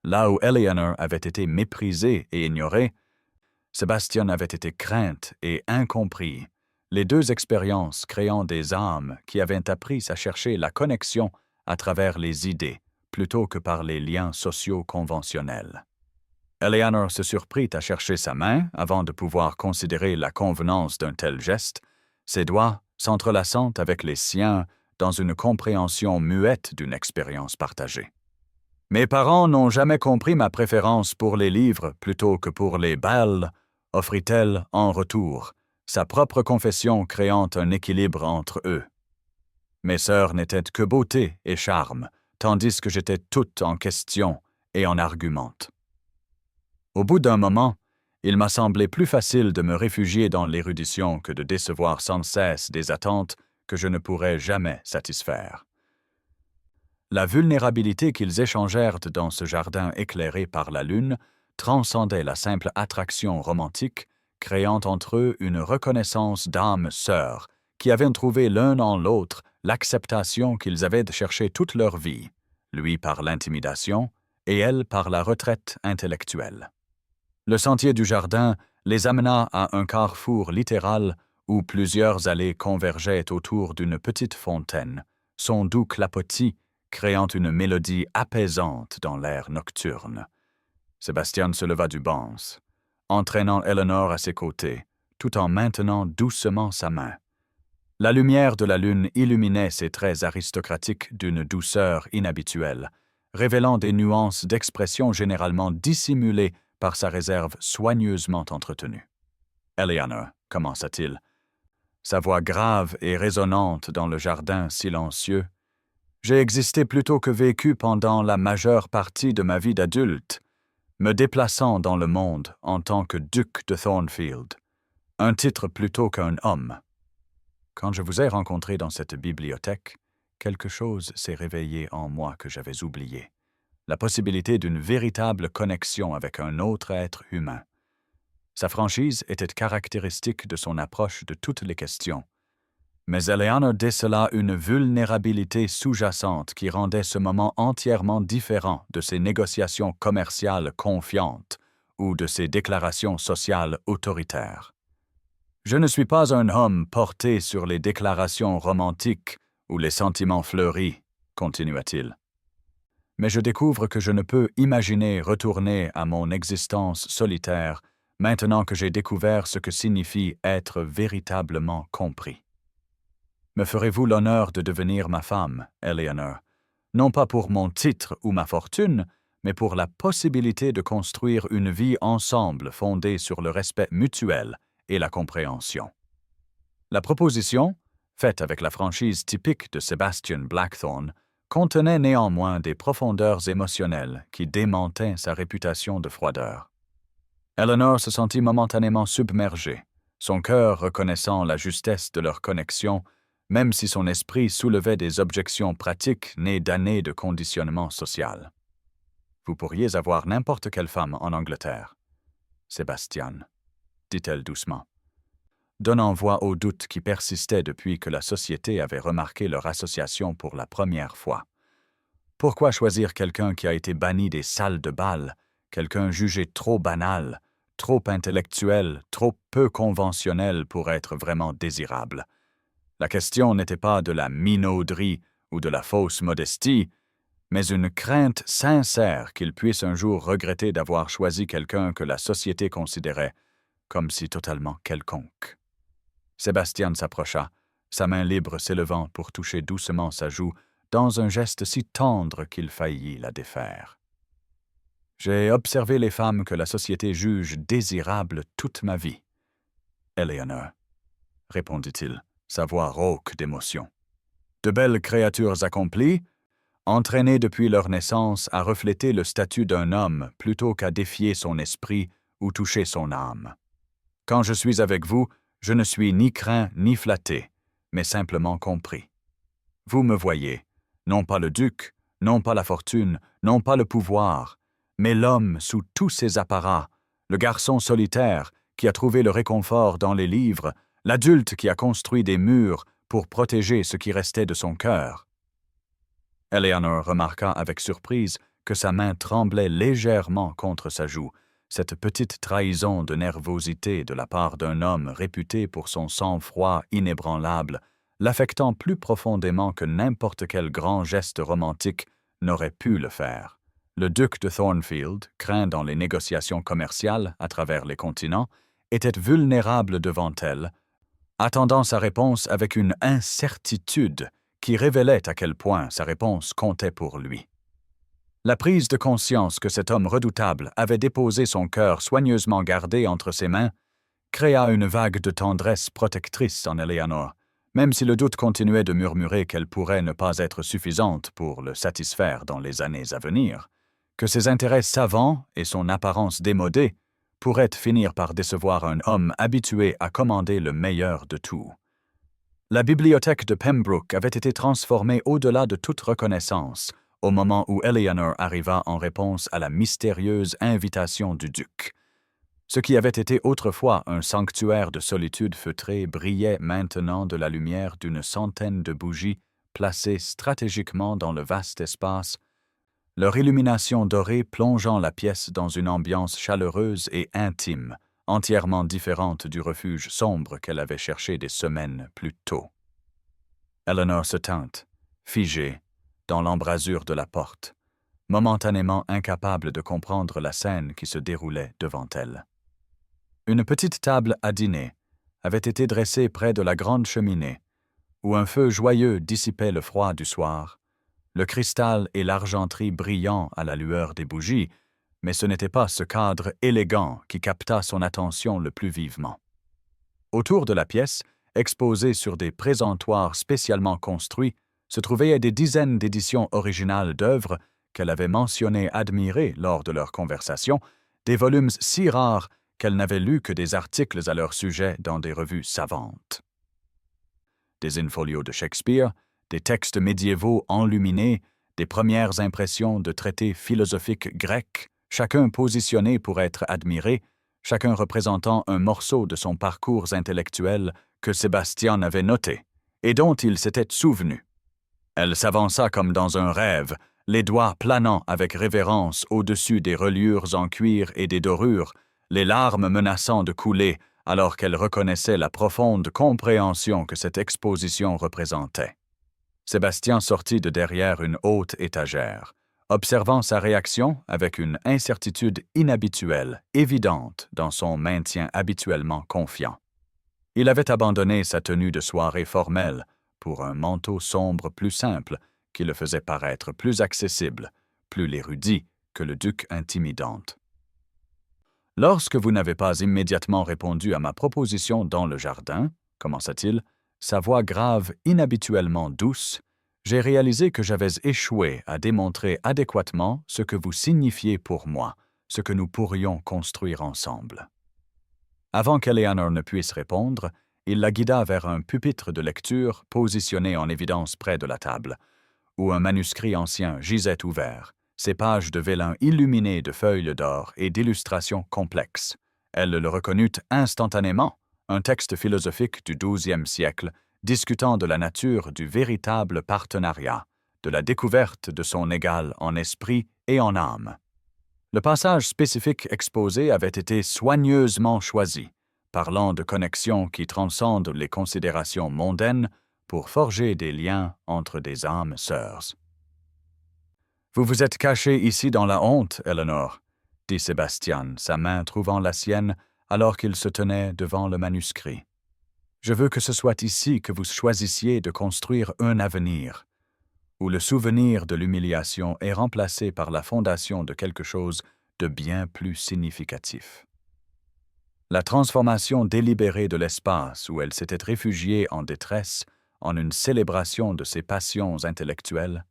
Là où Eleanor avait été méprisée et ignorée, Sébastien avait été crainte et incompris, les deux expériences créant des âmes qui avaient appris à chercher la connexion à travers les idées plutôt que par les liens sociaux conventionnels. Eleanor se surprit à chercher sa main avant de pouvoir considérer la convenance d'un tel geste, ses doigts s'entrelaçant avec les siens dans une compréhension muette d'une expérience partagée. « Mes parents n'ont jamais compris ma préférence pour les livres plutôt que pour les bals », offrit-elle en retour, sa propre confession créant un équilibre entre eux. Mes sœurs n'étaient que beauté et charme, tandis que j'étais toute en question et en argumente. Au bout d'un moment, il m'a semblé plus facile de me réfugier dans l'érudition que de décevoir sans cesse des attentes que je ne pourrais jamais satisfaire. La vulnérabilité qu'ils échangèrent dans ce jardin éclairé par la lune transcendait la simple attraction romantique, créant entre eux une reconnaissance d'âmes sœurs qui avaient trouvé l'un en l'autre l'acceptation qu'ils avaient cherché toute leur vie, lui par l'intimidation et elle par la retraite intellectuelle. Le sentier du jardin les amena à un carrefour littéral où plusieurs allées convergeaient autour d'une petite fontaine, son doux clapotis créant une mélodie apaisante dans l'air nocturne. Sébastien se leva du banc, entraînant Eleanor à ses côtés, tout en maintenant doucement sa main. La lumière de la lune illuminait ses traits aristocratiques d'une douceur inhabituelle, révélant des nuances d'expression généralement dissimulées par sa réserve soigneusement entretenue. « Eleanor, commença-t-il, sa voix grave et résonnante dans le jardin silencieux, j'ai existé plutôt que vécu pendant la majeure partie de ma vie d'adulte, me déplaçant dans le monde en tant que duc de Thornfield, un titre plutôt qu'un homme. Quand je vous ai rencontré dans cette bibliothèque, quelque chose s'est réveillé en moi que j'avais oublié, la possibilité d'une véritable connexion avec un autre être humain. Sa franchise était caractéristique de son approche de toutes les questions, mais Eleanor décela une vulnérabilité sous-jacente qui rendait ce moment entièrement différent de ses négociations commerciales confiantes ou de ses déclarations sociales autoritaires. « Je ne suis pas un homme porté sur les déclarations romantiques ou les sentiments fleuris, » continua-t-il. « Mais je découvre que je ne peux imaginer retourner à mon existence solitaire maintenant que j'ai découvert ce que signifie être véritablement compris. Me ferez-vous l'honneur de devenir ma femme, Eleanor, non pas pour mon titre ou ma fortune, mais pour la possibilité de construire une vie ensemble fondée sur le respect mutuel et la compréhension. » La proposition, faite avec la franchise typique de Sebastian Blackthorne, contenait néanmoins des profondeurs émotionnelles qui démentaient sa réputation de froideur. Eleanor se sentit momentanément submergée, son cœur reconnaissant la justesse de leur connexion, même si son esprit soulevait des objections pratiques nées d'années de conditionnement social. « Vous pourriez avoir n'importe quelle femme en Angleterre, Sébastien, » dit-elle doucement, donnant voix au doute qui persistait depuis que la société avait remarqué leur association pour la première fois. Pourquoi choisir quelqu'un qui a été banni des salles de bal, quelqu'un jugé trop banal, trop intellectuel, trop peu conventionnel pour être vraiment désirable? La question n'était pas de la minauderie ou de la fausse modestie, mais une crainte sincère qu'il puisse un jour regretter d'avoir choisi quelqu'un que la société considérait comme si totalement quelconque. Sébastien s'approcha, sa main libre s'élevant pour toucher doucement sa joue dans un geste si tendre qu'il faillit la défaire. « J'ai observé les femmes que la société juge désirables toute ma vie, Eleanor, » répondit-il, sa voix rauque d'émotion. « De belles créatures accomplies, entraînées depuis leur naissance à refléter le statut d'un homme plutôt qu'à défier son esprit ou toucher son âme. Quand je suis avec vous, je ne suis ni craint ni flatté, mais simplement compris. Vous me voyez, non pas le duc, non pas la fortune, non pas le pouvoir, mais l'homme sous tous ses apparats, le garçon solitaire qui a trouvé le réconfort dans les livres, l'adulte qui a construit des murs pour protéger ce qui restait de son cœur. » Eleanor remarqua avec surprise que sa main tremblait légèrement contre sa joue, cette petite trahison de nervosité de la part d'un homme réputé pour son sang-froid inébranlable, l'affectant plus profondément que n'importe quel grand geste romantique n'aurait pu le faire. Le duc de Thornfield, craint dans les négociations commerciales à travers les continents, était vulnérable devant elle, attendant sa réponse avec une incertitude qui révélait à quel point sa réponse comptait pour lui. La prise de conscience que cet homme redoutable avait déposé son cœur soigneusement gardé entre ses mains créa une vague de tendresse protectrice en Eleanor, même si le doute continuait de murmurer qu'elle pourrait ne pas être suffisante pour le satisfaire dans les années à venir, que ses intérêts savants et son apparence démodée pourraient finir par décevoir un homme habitué à commander le meilleur de tout. La bibliothèque de Pembroke avait été transformée au-delà de toute reconnaissance au moment où Eleanor arriva en réponse à la mystérieuse invitation du duc. Ce qui avait été autrefois un sanctuaire de solitude feutrée brillait maintenant de la lumière d'une centaine de bougies placées stratégiquement dans le vaste espace, leur illumination dorée plongeant la pièce dans une ambiance chaleureuse et intime, entièrement différente du refuge sombre qu'elle avait cherché des semaines plus tôt. Eleanor se tint, figée, dans l'embrasure de la porte, momentanément incapable de comprendre la scène qui se déroulait devant elle. Une petite table à dîner avait été dressée près de la grande cheminée, où un feu joyeux dissipait le froid du soir, le cristal et l'argenterie brillant à la lueur des bougies, mais ce n'était pas ce cadre élégant qui capta son attention le plus vivement. Autour de la pièce, exposée sur des présentoirs spécialement construits, se trouvaient des dizaines d'éditions originales d'œuvres qu'elle avait mentionnées admirer lors de leur conversation, des volumes si rares qu'elle n'avait lu que des articles à leur sujet dans des revues savantes. Des in-folios de Shakespeare, des textes médiévaux enluminés, des premières impressions de traités philosophiques grecs, chacun positionné pour être admiré, chacun représentant un morceau de son parcours intellectuel que Sébastien avait noté et dont il s'était souvenu. Elle s'avança comme dans un rêve, les doigts planant avec révérence au-dessus des reliures en cuir et des dorures, les larmes menaçant de couler alors qu'elle reconnaissait la profonde compréhension que cette exposition représentait. Sébastien sortit de derrière une haute étagère, observant sa réaction avec une incertitude inhabituelle, évidente dans son maintien habituellement confiant. Il avait abandonné sa tenue de soirée formelle pour un manteau sombre plus simple qui le faisait paraître plus accessible, plus l'érudit que le duc intimidante. « Lorsque vous n'avez pas immédiatement répondu à ma proposition dans le jardin, commença-t-il, sa voix grave inhabituellement douce, j'ai réalisé que j'avais échoué à démontrer adéquatement ce que vous signifiez pour moi, ce que nous pourrions construire ensemble. » Avant qu'Eleanor ne puisse répondre, il la guida vers un pupitre de lecture positionné en évidence près de la table, où un manuscrit ancien gisait ouvert, ses pages de vélin illuminées de feuilles d'or et d'illustrations complexes. Elle le reconnut instantanément, un texte philosophique du XIIe siècle, discutant de la nature du véritable partenariat, de la découverte de son égal en esprit et en âme. Le passage spécifique exposé avait été soigneusement choisi, parlant de connexions qui transcendent les considérations mondaines pour forger des liens entre des âmes sœurs. « Vous vous êtes cachée ici dans la honte, Eleanor, » dit Sébastien, sa main trouvant la sienne alors qu'il se tenait devant le manuscrit. « Je veux que ce soit ici que vous choisissiez de construire un avenir, où le souvenir de l'humiliation est remplacé par la fondation de quelque chose de bien plus significatif. » La transformation délibérée de l'espace où elle s'était réfugiée en détresse en une célébration de ses passions intellectuelles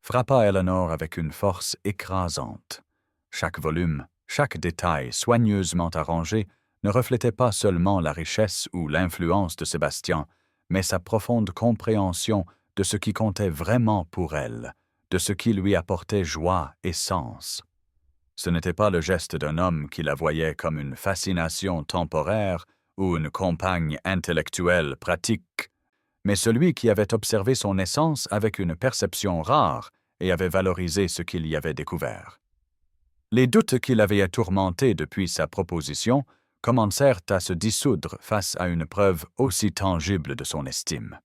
frappa Eleanor avec une force écrasante. Chaque volume, chaque détail soigneusement arrangé ne reflétait pas seulement la richesse ou l'influence de Sébastien, mais sa profonde compréhension de ce qui comptait vraiment pour elle, de ce qui lui apportait joie et sens. Ce n'était pas le geste d'un homme qui la voyait comme une fascination temporaire ou une compagne intellectuelle pratique, mais celui qui avait observé son essence avec une perception rare et avait valorisé ce qu'il y avait découvert. Les doutes qui l'avaient tourmenté depuis sa proposition commencèrent à se dissoudre face à une preuve aussi tangible de son estime.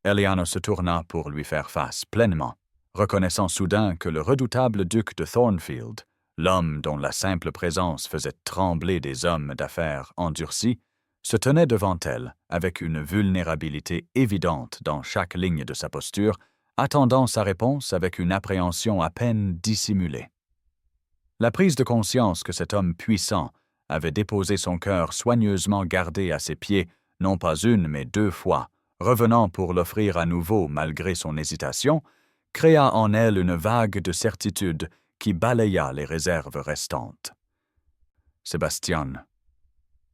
Eleanor se tourna pour lui faire face pleinement, reconnaissant soudain que le redoutable duc de Thornfield, l'homme dont la simple présence faisait trembler des hommes d'affaires endurcis, se tenait devant elle avec une vulnérabilité évidente dans chaque ligne de sa posture, attendant sa réponse avec une appréhension à peine dissimulée. La prise de conscience que cet homme puissant avait déposé son cœur soigneusement gardé à ses pieds, non pas une mais deux fois, revenant pour l'offrir à nouveau malgré son hésitation, créa en elle une vague de certitude qui balaya les réserves restantes. « Sébastien, »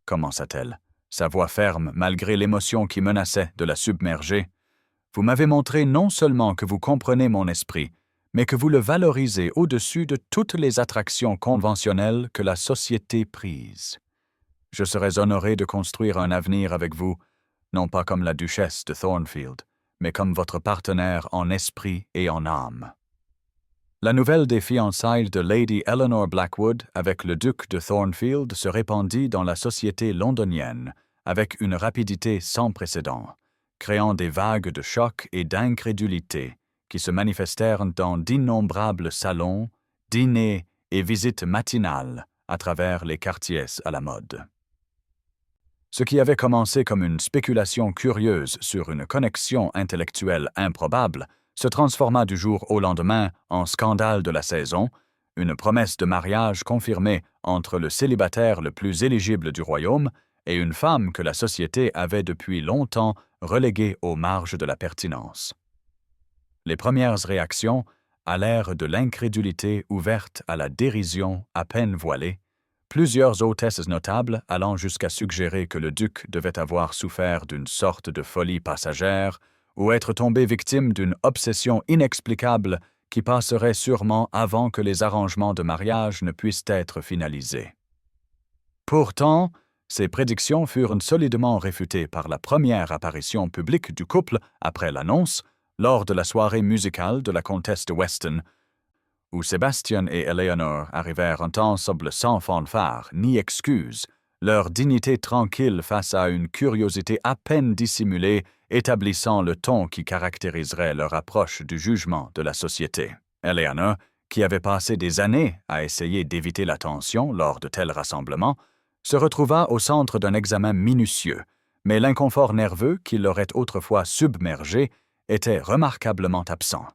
commença-t-elle, sa voix ferme malgré l'émotion qui menaçait de la submerger, « vous m'avez montré non seulement que vous comprenez mon esprit, mais que vous le valorisez au-dessus de toutes les attractions conventionnelles que la société prise. Je serais honoré de construire un avenir avec vous, non pas comme la duchesse de Thornfield, mais comme votre partenaire en esprit et en âme. » La nouvelle des fiançailles de Lady Eleanor Blackwood avec le duc de Thornfield se répandit dans la société londonienne avec une rapidité sans précédent, créant des vagues de choc et d'incrédulité qui se manifestèrent dans d'innombrables salons, dîners et visites matinales à travers les quartiers à la mode. Ce qui avait commencé comme une spéculation curieuse sur une connexion intellectuelle improbable se transforma du jour au lendemain en scandale de la saison, une promesse de mariage confirmée entre le célibataire le plus éligible du royaume et une femme que la société avait depuis longtemps reléguée aux marges de la pertinence. Les premières réactions allèrent de l'incrédulité ouverte à la dérision à peine voilée, plusieurs hôtesses notables allant jusqu'à suggérer que le duc devait avoir souffert d'une sorte de folie passagère ou être tombé victime d'une obsession inexplicable qui passerait sûrement avant que les arrangements de mariage ne puissent être finalisés. Pourtant, ces prédictions furent solidement réfutées par la première apparition publique du couple après l'annonce, lors de la soirée musicale de la comtesse de Weston, où Sébastien et Eleanor arrivèrent ensemble sans fanfare ni excuse, leur dignité tranquille face à une curiosité à peine dissimulée établissant le ton qui caractériserait leur approche du jugement de la société. Eleanor, qui avait passé des années à essayer d'éviter l'attention lors de tels rassemblements, se retrouva au centre d'un examen minutieux, mais l'inconfort nerveux qui l'aurait autrefois submergée était remarquablement absent.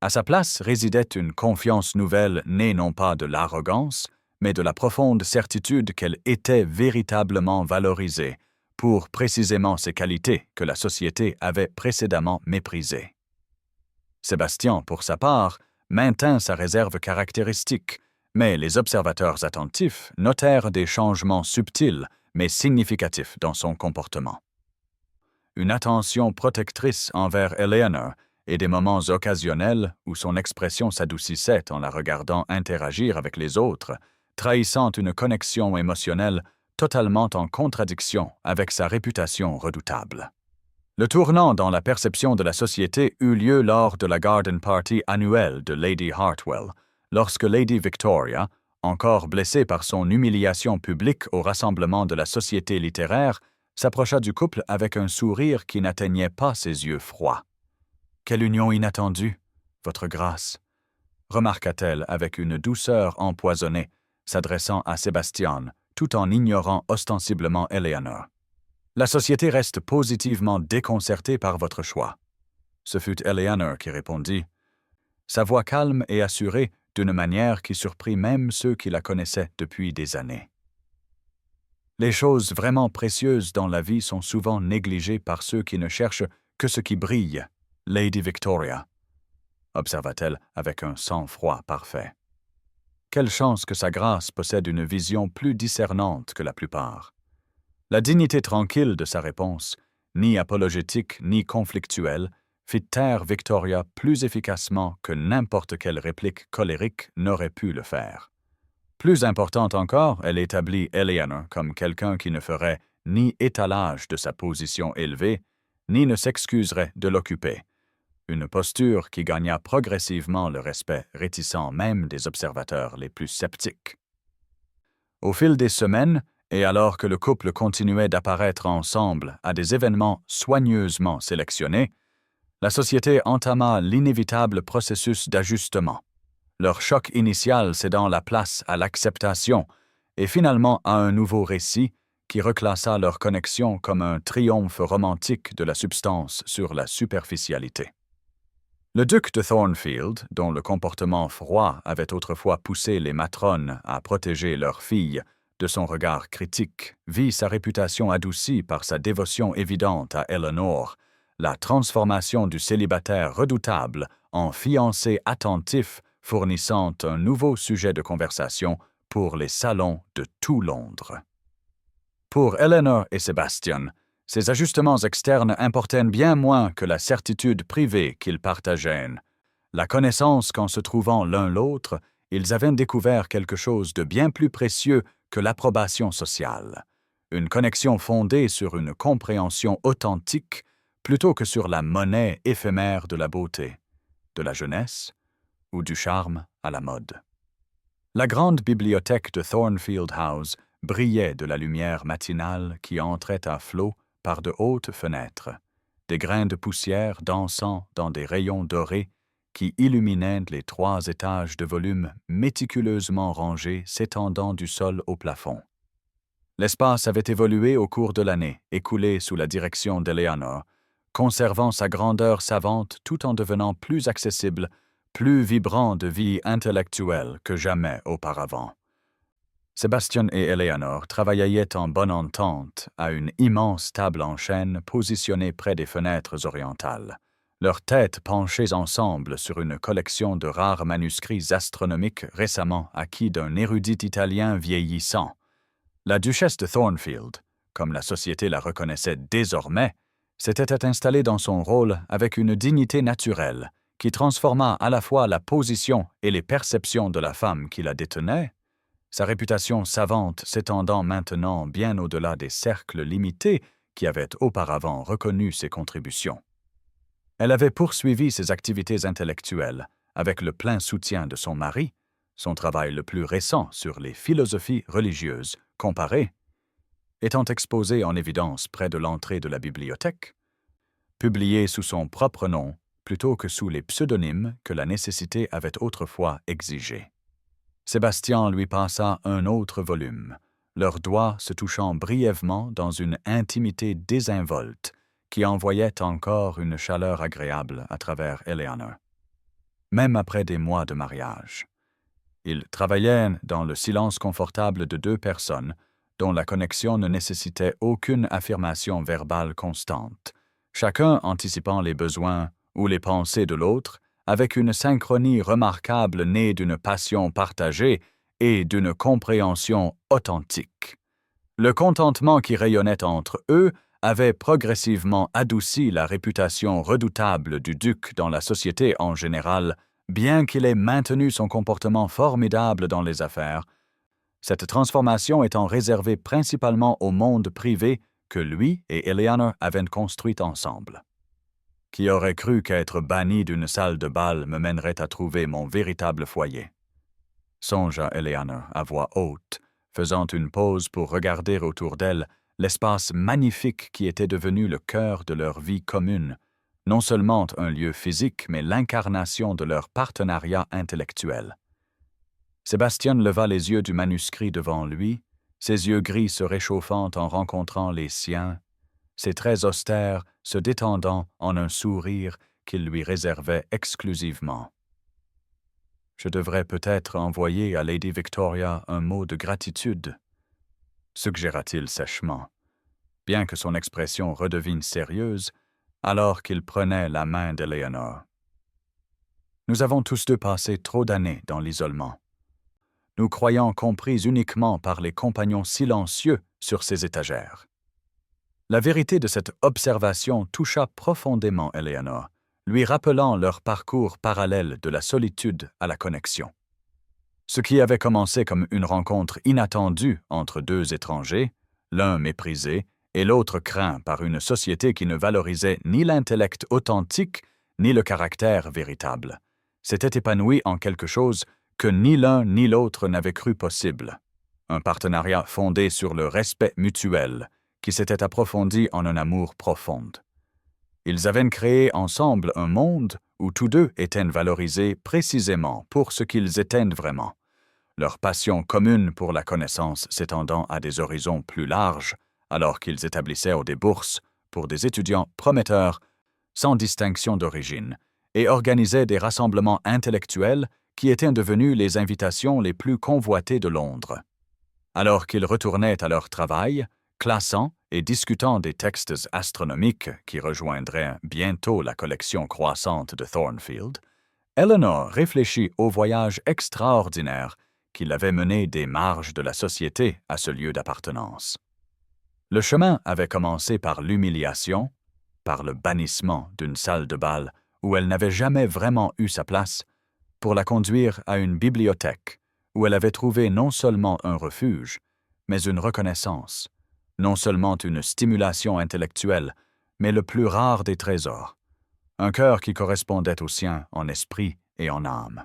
À sa place résidait une confiance nouvelle née non pas de l'arrogance, mais de la profonde certitude qu'elle était véritablement valorisée pour précisément ces qualités que la société avait précédemment méprisées. Sébastien, pour sa part, maintint sa réserve caractéristique, mais les observateurs attentifs notèrent des changements subtils mais significatifs dans son comportement. Une attention protectrice envers Eleanor et des moments occasionnels où son expression s'adoucissait en la regardant interagir avec les autres, trahissant une connexion émotionnelle totalement en contradiction avec sa réputation redoutable. Le tournant dans la perception de la société eut lieu lors de la garden party annuelle de Lady Hartwell, lorsque Lady Victoria, encore blessée par son humiliation publique au rassemblement de la société littéraire, s'approcha du couple avec un sourire qui n'atteignait pas ses yeux froids. « Quelle union inattendue, votre grâce !» remarqua-t-elle avec une douceur empoisonnée, s'adressant à Sébastien, tout en ignorant ostensiblement Eleanor. « La société reste positivement déconcertée par votre choix. » Ce fut Eleanor qui répondit, sa voix calme et assurée d'une manière qui surprit même ceux qui la connaissaient depuis des années. Les choses vraiment précieuses dans la vie sont souvent négligées par ceux qui ne cherchent que ce qui brille, Lady Victoria, observa-t-elle avec un sang-froid parfait. Quelle chance que sa grâce possède une vision plus discernante que la plupart. La dignité tranquille de sa réponse, ni apologétique ni conflictuelle, fit taire Victoria plus efficacement que n'importe quelle réplique colérique n'aurait pu le faire. Plus importante encore, elle établit Eleanor comme quelqu'un qui ne ferait ni étalage de sa position élevée, ni ne s'excuserait de l'occuper, une posture qui gagna progressivement le respect réticent même des observateurs les plus sceptiques. Au fil des semaines, et alors que le couple continuait d'apparaître ensemble à des événements soigneusement sélectionnés, la société entama l'inévitable processus d'ajustement, leur choc initial cédant la place à l'acceptation et finalement à un nouveau récit qui reclassa leur connexion comme un triomphe romantique de la substance sur la superficialité. Le duc de Thornfield, dont le comportement froid avait autrefois poussé les matrones à protéger leur fille de son regard critique, vit sa réputation adoucie par sa dévotion évidente à Eleanor, la transformation du célibataire redoutable en fiancé attentif fournissant un nouveau sujet de conversation pour les salons de tout Londres. Pour Eleanor et Sebastian, ces ajustements externes importaient bien moins que la certitude privée qu'ils partageaient. La connaissance qu'en se trouvant l'un l'autre, ils avaient découvert quelque chose de bien plus précieux que l'approbation sociale, une connexion fondée sur une compréhension authentique plutôt que sur la monnaie éphémère de la beauté, de la jeunesse ou du charme à la mode. La grande bibliothèque de Thornfield House brillait de la lumière matinale qui entrait à flots par de hautes fenêtres, des grains de poussière dansant dans des rayons dorés qui illuminaient les 3 étages de volumes méticuleusement rangés s'étendant du sol au plafond. L'espace avait évolué au cours de l'année, écoulée sous la direction d'Eleanor, conservant sa grandeur savante tout en devenant plus accessible, plus vibrant de vie intellectuelle que jamais auparavant. Sebastian et Eleanor travaillaient en bonne entente à une immense table en chêne positionnée près des fenêtres orientales, leurs têtes penchées ensemble sur une collection de rares manuscrits astronomiques récemment acquis d'un érudit italien vieillissant. La duchesse de Thornfield, comme la société la reconnaissait désormais, s'était installée dans son rôle avec une dignité naturelle qui transforma à la fois la position et les perceptions de la femme qui la détenait, sa réputation savante s'étendant maintenant bien au-delà des cercles limités qui avaient auparavant reconnu ses contributions. Elle avait poursuivi ses activités intellectuelles avec le plein soutien de son mari, son travail le plus récent sur les philosophies religieuses comparées, étant exposé en évidence près de l'entrée de la bibliothèque, publié sous son propre nom plutôt que sous les pseudonymes que la nécessité avait autrefois exigés. Sébastien lui passa un autre volume, leurs doigts se touchant brièvement dans une intimité désinvolte qui envoyait encore une chaleur agréable à travers Eleanor. Même après des mois de mariage, ils travaillaient dans le silence confortable de 2 personnes dont la connexion ne nécessitait aucune affirmation verbale constante, chacun anticipant les besoins ou les pensées de l'autre avec une synchronie remarquable née d'une passion partagée et d'une compréhension authentique. Le contentement qui rayonnait entre eux avait progressivement adouci la réputation redoutable du duc dans la société en général, bien qu'il ait maintenu son comportement formidable dans les affaires, cette transformation étant réservée principalement au monde privé que lui et Eleanor avaient construit ensemble. Qui aurait cru qu'être banni d'une salle de bal me mènerait à trouver mon véritable foyer? Songea Eleanor à voix haute, faisant une pause pour regarder autour d'elle l'espace magnifique qui était devenu le cœur de leur vie commune, non seulement un lieu physique, mais l'incarnation de leur partenariat intellectuel. Sébastien leva les yeux du manuscrit devant lui, ses yeux gris se réchauffant en rencontrant les siens, ses traits austères se détendant en un sourire qu'il lui réservait exclusivement. « Je devrais peut-être envoyer à Lady Victoria un mot de gratitude, » suggéra-t-il sèchement, bien que son expression redevîne sérieuse alors qu'il prenait la main d'Eleanor. « Nous avons tous 2 passé trop d'années dans l'isolement. Nous croyant compris uniquement par les compagnons silencieux sur ces étagères. » La vérité de cette observation toucha profondément Eleanor, lui rappelant leur parcours parallèle de la solitude à la connexion. Ce qui avait commencé comme une rencontre inattendue entre 2 étrangers, l'un méprisé et l'autre craint par une société qui ne valorisait ni l'intellect authentique ni le caractère véritable, s'était épanoui en quelque chose que ni l'un ni l'autre n'avaient cru possible. Un partenariat fondé sur le respect mutuel, qui s'était approfondi en un amour profond. Ils avaient créé ensemble un monde où tous 2 étaient valorisés précisément pour ce qu'ils étaient vraiment, leur passion commune pour la connaissance s'étendant à des horizons plus larges, alors qu'ils établissaient des bourses pour des étudiants prometteurs sans distinction d'origine, et organisaient des rassemblements intellectuels qui étaient devenus les invitations les plus convoitées de Londres. Alors qu'ils retournaient à leur travail, Classant et discutant des textes astronomiques qui rejoindraient bientôt la collection croissante de Thornfield, Eleanor réfléchit au voyage extraordinaire qui l'avait mené des marges de la société à ce lieu d'appartenance. Le chemin avait commencé par l'humiliation, par le bannissement d'une salle de bal où elle n'avait jamais vraiment eu sa place, pour la conduire à une bibliothèque où elle avait trouvé non seulement un refuge, mais une reconnaissance, non seulement une stimulation intellectuelle, mais le plus rare des trésors, un cœur qui correspondait au sien en esprit et en âme.